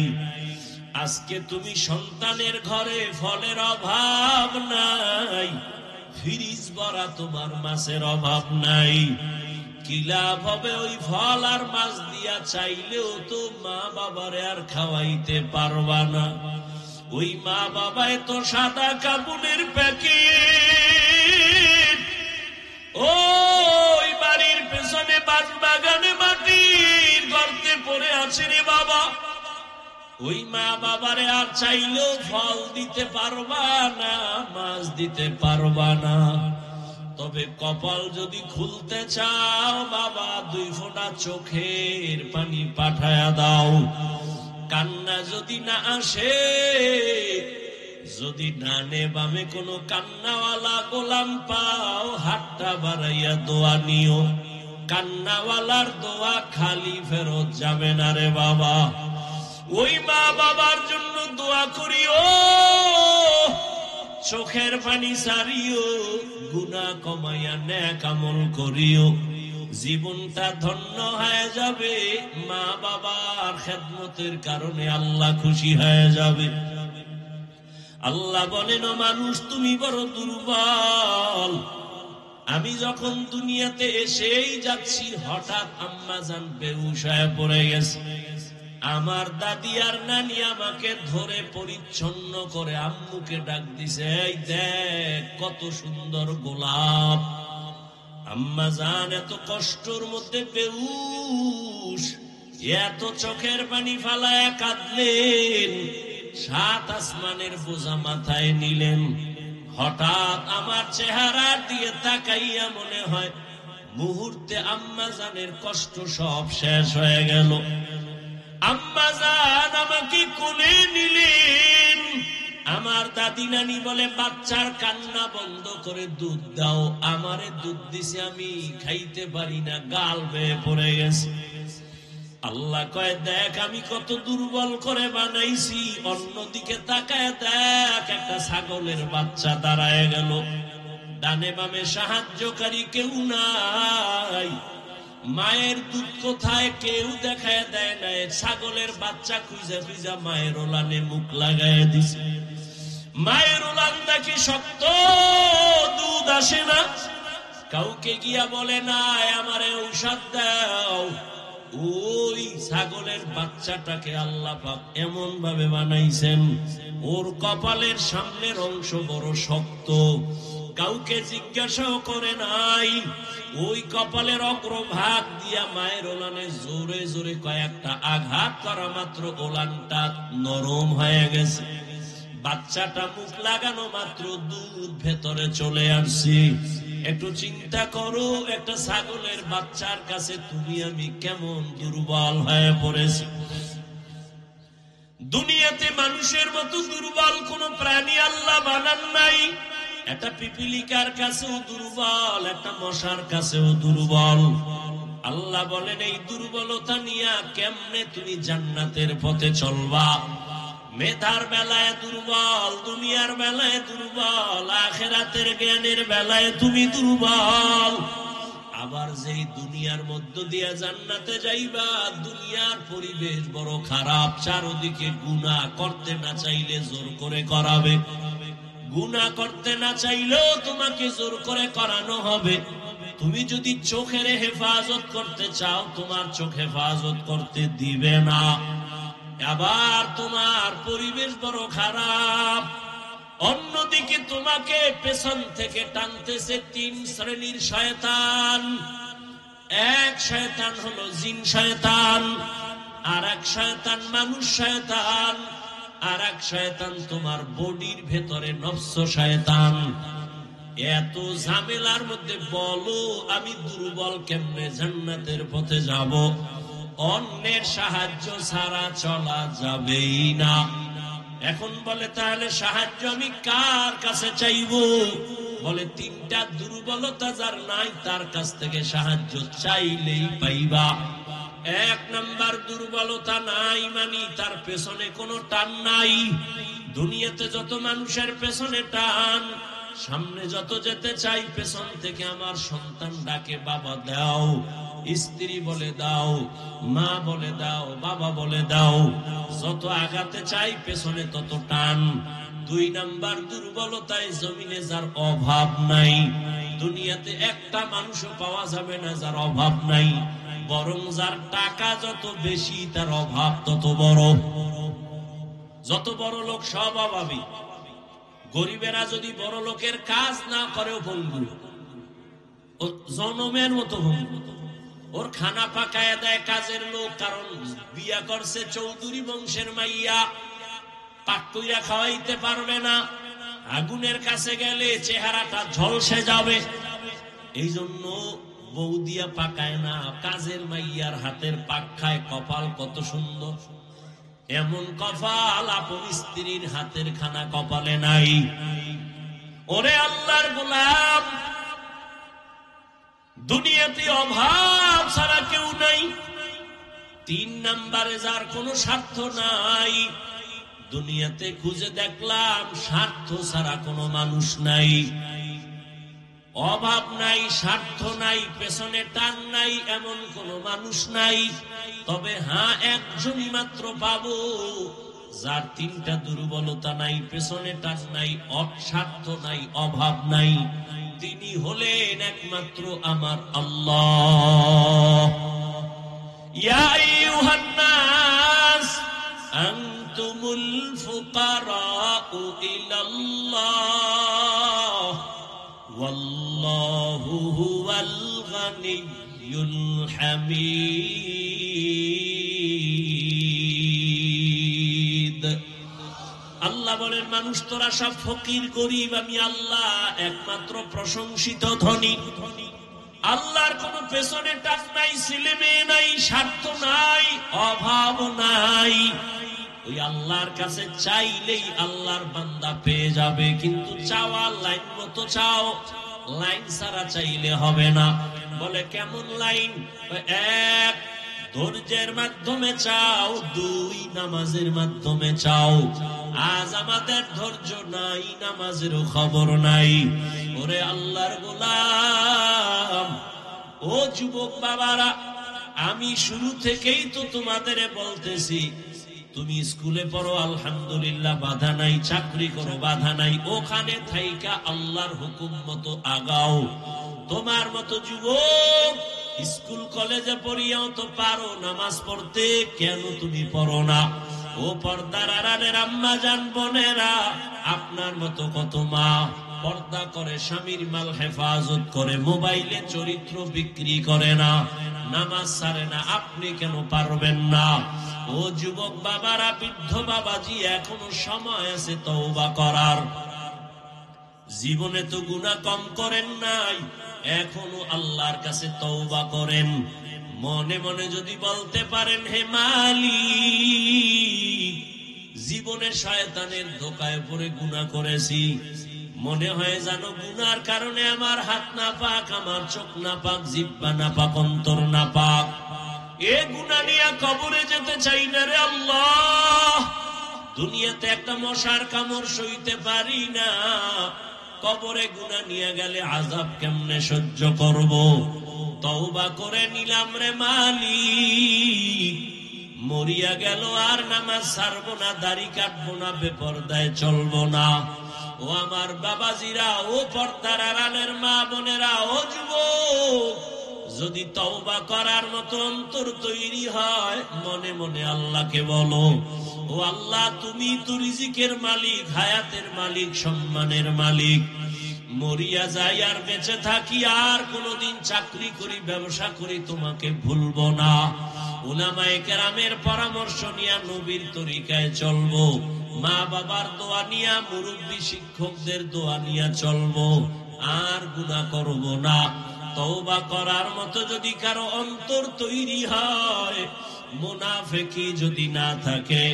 আজকে তুমি সন্তানের ঘরে ফলের অভাব নাই, ফ্রিজ ভরা তোমার মাছের অভাব নাই। কি লাভ হবে ওই ফল আর মাছ দিয়া? চাইলেও তো মা বাবারে আর খাওয়াইতে পারবা না। ওই মা বাবায় তো সাদা কাপড়ের প্যাকেট, ওই বাড়ির পেছনে বাস বাগানে মাটির গর্তে পড়ে আছে রে বাবা। ওই মা বাবারে আর চাইলেও ফল দিতে পারবা না, মাছ দিতে পারবা না। তবে কপাল যদি খুলতে চাও বাবা, 2 ফোঁটা চোখের পানি পাঠায়া দাও। কান্না যদি না আসে, যদি ডানে বামে কোনো কান্নাওয়ালা গোলাম পাও, হাতটা বাড়াইয়া দোয়া নিও। কান্নাওয়ালার দোয়া খালি ফেরত যাবে না রে বাবা। ওই মা বাবার জন্য দোয়া করিও, চোখের পানি সারিও, গুনাহ কমাইয়া নেক আমল করিও। জীবনটা ধন্য হয়ে যাবে, মা বাবার খেদমতের কারণে আল্লাহ খুশি হয়ে যাবে। আল্লাহ বলেন, ও মানুষ তুমি বড় দুর্বল। আমি যখন দুনিয়াতে এসেই যাচ্ছি, হঠাৎ আম্মা জান বেহুশ হয়ে পড়ে গেছে। আমার দাদি আর নানি আমাকে ধরে পরিচ্ছন্ন করে আম্মুকে ডাক দিছে, এই দেখ কত সুন্দর গোলাপ। আম্মা জান এত কষ্টর মধ্যে বেহুশ, এত চোখের পানি ফালায় কাঁদলেন, 7 আসমানের বোঝা মাথায় নিলেন। হঠাৎ আমার চেহারা দিয়ে তাকাইয়া মনে হয় মুহূর্তে আম্মা জানের কষ্ট সব শেষ হয়ে গেল। আম্মা জান আমাকে কোলে নিলেন। আমার দাদি নানি বলে, বাচ্চার কান্না বন্ধ করে দুধ দাও। আমারে দুধ দিছে, আমি খাইতে পারি না, গাল বেয়ে পড়ে গেছে। আল্লাহ কয়, দেখ আমি কত দুর্বল করে বানাইছি। অন্যদিকে তাকায় দেখ, একটা ছাগলের বাচ্চা দাঁড়ায় গেল। ডানে বামে সাহায্যকারী কেউ নাই। মায়ের দুধ কোথায় কেউ দেখায় দেয় না। ছাগলের বাচ্চা খুঁজে খুঁজে মায়ের ওলানে মুখ লাগায় দিছে। মায়ের ওলান দেখি শক্ত, দুধ আসে না। কাউকে গিয়া বলে না আমারে ঔষধ দাও। ওই ছাগলের বাচ্চাটাকে আল্লাহ পাক এমন ভাবে বানাইছেন, ওর কপালের সামনের অংশ বড় শক্ত। কাউকে জিজ্ঞাসাও করে নাই। ওই কপালের অগ্রভাগ দিয়া মায়ের ওলানে জোরে জোরে কয়েকটা আঘাত করা মাত্র ওলানটা নরম হয়ে গেছে। বাচ্চাটা মুখ লাগানো মাত্র দুধ ভেতরে চলে আসছে। একটু চিন্তা করো, একটা ছাগলের বাচ্চার কাছে তুমি আমি কেমন দুর্বল হয়ে পড়েছি। দুনিয়াতে মানুষের মতো দুর্বল কোন প্রাণী আল্লাহ বানান নাই। একটা পিপিলিকার কাছেও দুর্বল, একটা মশার কাছেও দুর্বল। আল্লাহ বলেন, এই দুর্বলতা নিয়ে কেমনে তুমি জান্নাতের পথে চলবা? মেধার বেলায় দুর্বল, দুনিয়ার বেলায় দুর্বল, আখিরাতের জ্ঞানের বেলায় তুমি দুর্বল। আবার যেই দুনিয়ার মধ্য দিয়ে জান্নাতে যাইবা, দুনিয়ার পরিবেশ বড় খারাপ, চারদিকে গুনাহ, করতে না চাইলে জোর করে করাবে, গুনাহ করতে না চাইলেও তোমাকে জোর করে করানো হবে। তুমি যদি চোখের হেফাজত করতে চাও, তোমার চোখ হেফাজত করতে দিবে না। আবার তোমার পরিবেশ বড় খারাপ, অন্যদিকে তোমাকে পেছন থেকে টানতেছে তিন শ্রেণীর শয়তান। এক শয়তান হলো জিন শয়তান, আর এক শয়তান মানুষ শয়তান, আর এক শয়তান তোমার বডির ভেতরে নফস শয়তান। এত ঝামেলার মধ্যে বলো আমি দুর্বল, কেমনে জান্নাতের পথে যাব? অন্যের সাহায্য ছাড়া চলা যাবেই না। এখন বলে তাহলে সাহায্য আমি কার কাছে চাইবো? বলে তিনটা দুর্বলতা যার নাই তার কাছ থেকে সাহায্য চাইলেই পাইবা। এক নাম্বার দুর্বলতা নাই মানে তার পেছনে কোনো টান নাই। দুনিয়াতে যত মানুষের পেছনে টান, সামনে যত যেতে চাই পেছন থেকে আমার সন্তান ডাকে বাবা দাও, স্ত্রী বলে দাও, মা বলে দাও, বাবা বলে দাও, যত আগাতে চাই পেছনে তত টান। দুই নাম্বার দুর্বলতায় জমিনে যার অভাব নাই। দুনিয়াতে একটা মানুষও পাওয়া যাবে না যার অভাব নাই, বরং যার টাকা যত বেশি তার অভাব তত বড়। যত বড় লোক সব অভাবী। গরিবেরা যদি বড় লোকের কাজ না করেও ভঙ্গু, জনমের মতো ভঙ্গু। ওর খানা পাকায় দেয় কাজের লোক, কারণ বিয়া করছে চৌধুরী বংশের মাইয়া, পাক কইরা খাওয়াইতে পারবে না। আগুনের কাছে গেলে চেহারাটা ঝলসে যাবে, এই জন্য বউ দিয়া পাকায় না, কাজের মাইয়ার হাতের পাক খায়। কপাল কত সুন্দর, এমন কপাল আপন স্ত্রীর হাতের খানা কপালে নাই। ওরে আল্লাহর গোলাম, দুনিয়াতে অভাব ছাড়া কেউ নাই। তিন নাম্বারে যার কোনো স্বার্থ নাই। দুনিয়াতে খুঁজে দেখলাম স্বার্থ ছাড়া কোনো মানুষ নাই। অভাব নাই, স্বার্থ নাই, পেছনে টান নাই, এমন কোন মানুষ নাই। তবে হ্যাঁ, একজনই মাত্র পাবো যার তিনটা দুর্বলতা নাই, পেছনে টান নাই, স্বার্থ নাই, অভাব নাই। তিনি হলেন একমাত্র আমার আল্লাহ। ইয়া আইয়ুহান নাস আনতুমুল ফুকারাউ ইলাল্লাহ ওয়াল্লাহু হুয়াল গানিয়্যুল হামিদ। আল্লাহ বলেন, মানুষ তোরা সব ফকির গরিব, আমি আল্লাহ একমাত্র প্রশংসিত ধনী। আল্লাহর কোনো পেছনে টান নাই, ছেলে মেয়ে নাই, স্বার্থ নাই, অভাব নাই। ওই আল্লাহর কাছে চাইলেই আল্লাহর বান্দা পেয়ে যাবে, কিন্তু চাওয়া লাইন মতো চাও, লাইন ছাড়া চাইলে হবে না। বলে কেমন লাইন? এক, ধৈর্যের মাধ্যমে চাও। দুই, নামাজের মাধ্যমে চাও। আজ আমাদের ধৈর্য নাই, নামাজেরও খবর নাই। ওরে আল্লাহর গোলাম, ও যুবক বাবারা, আমি শুরু থেকেই তো তোমাদের বলতেছি, তুমি স্কুলে পড়ো আলহামদুলিল্লাহ, বাধা নাই। চাকরি করো, বাধা নাই। ওখানে থাইকা আল্লাহর হুকুম মতো আগাও। তোমার মতো যুবক স্কুল কলেজে পড়িয়াও তো পারো নামাজ পড়তে, কেন তুমি পড়ো না? ও পর্দার আড়ালের আম্মা জান বোনেরা, আপনার মতো কত মা পর্দা করে, স্বামীর মাল হেফাজত করে, মোবাইলে চরিত্র বিক্রি করে না, নামাজ ছাড়ে না, আপনি কেন পারবেন না? ও যুবক বাবারা, বৃদ্ধ বাবাজি, এখনো সময় আছে তওবা করার। জীবনে তো গুনাহ কম করেন নাই, এখনো আল্লাহর কাছে তওবা করেন। মনে মনে যদি বলতে পারেন, হে মালিক, জীবনে শয়তানের ধোঁকায় পড়ে গুনাহ করেছি, মনে হয় জানো গুনার কারণে আমার হাত না পাক, আমার চোখ না পাক, জিহ্বা না পাক, অন্তর না পাক। এ গুনাহ নিয়ে কবরে যেতে চাই না রে আল্লাহ। দুনিয়াতে একটা মশার কামড় সইতে পারি না, কবরে গুনাহ নিয়ে গেলে আযাব কেমনে সহ্য করব। তওবা করে নিলাম রে মালিক, মরিয়া গেল আর নামাজ ছাড়বো না, দাড়ি কাটবো না, বেপরদায় চলবো না। ও আমার বাবাজিরা, ও পর্দার আড়ালের মা বোনেরা, ও যুবক, যদি তওবা করার মতো অন্তর তৈরি হয়, মনে মনে আল্লাহকে বলো, ও আল্লাহ, তুমি তো রিজিকের মালিক, হায়াতের মালিক, সম্মানের মালিক। মরিয়া যাই আর বেঁচে থাকি আর কোনদিন চাকরি করি, ব্যবসা করি, তোমাকে ভুলবো না। উলামায়ে কেরামের পরামর্শ নিয়ে নবীর তরিকায় চলবো, মা বাবার দোয়া নিয়া, মুরব্বী শিক্ষকদের দোয়া নিয়া চলবো, আর গুনাহ করব না। তওবা করার মতো যদি কারো অন্তর তৈরি হয়, মুনাফিকি যদি না থাকে,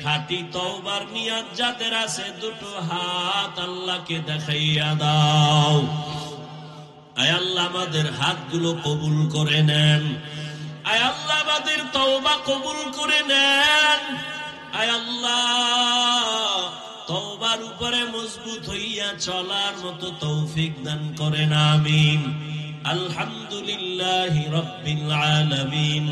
খাঁটি তওবার নিয়ত যাদের আছে, দুটো হাত আল্লাহকে দেখাইয়া দাও। আয় আল্লাহ, আমাদের হাতগুলো কবুল করে নেন। আয় আল্লাহ, আমাদের তওবা কবুল করে নেন। আয় আল্লাহ, তওবার উপরে মজবুত হইয়া চলার মতো তৌফিক দান করেন, আমিন। আলহামদুলিল্লাহি রাব্বিল আলামিন,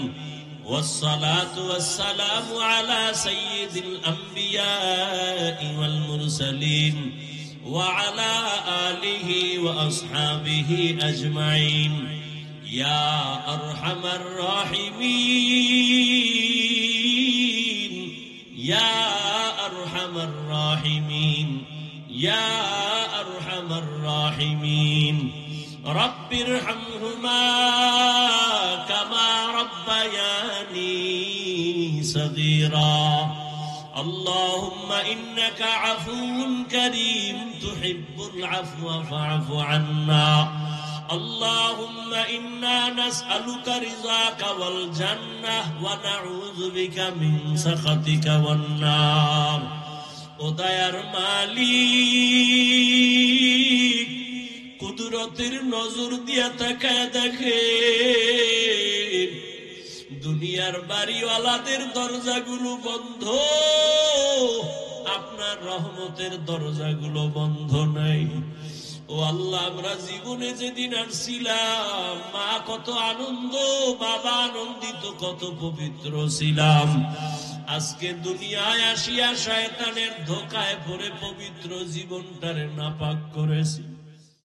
والصلاة والسلام على سيد الأنبياء والمرسلين وعلى آله وأصحابه أجمعين يا أرحم الراحمين يا أرحم الراحمين يا أرحم الراحمين رب ارحمهما كما ربياني صغيرا اللهم إنك عفو كريم تحب العفو فاعف عنا اللهم إنا نسألك رضاك والجنة ونعوذ بك من سخطك والنار উদয়ার মালিক কুদরতের নজর দিয়া তাকায় দেখে দুনিয়ার বাড়িওয়ালাদের দরজাগুলো বন্ধ, আপনার রহমতের দরজাগুলো বন্ধ নাই। ও আল্লাহ, আমরা জীবনে যেদিন আসছিলাম, মা কত আনন্দ, বাবা আনন্দিত, কত পবিত্র ছিলাম। আজকে দুনিয়ায় আসিয়া শয়তানের ধোকায় পড়ে পবিত্র জীবনটারে নাপাক করেছি।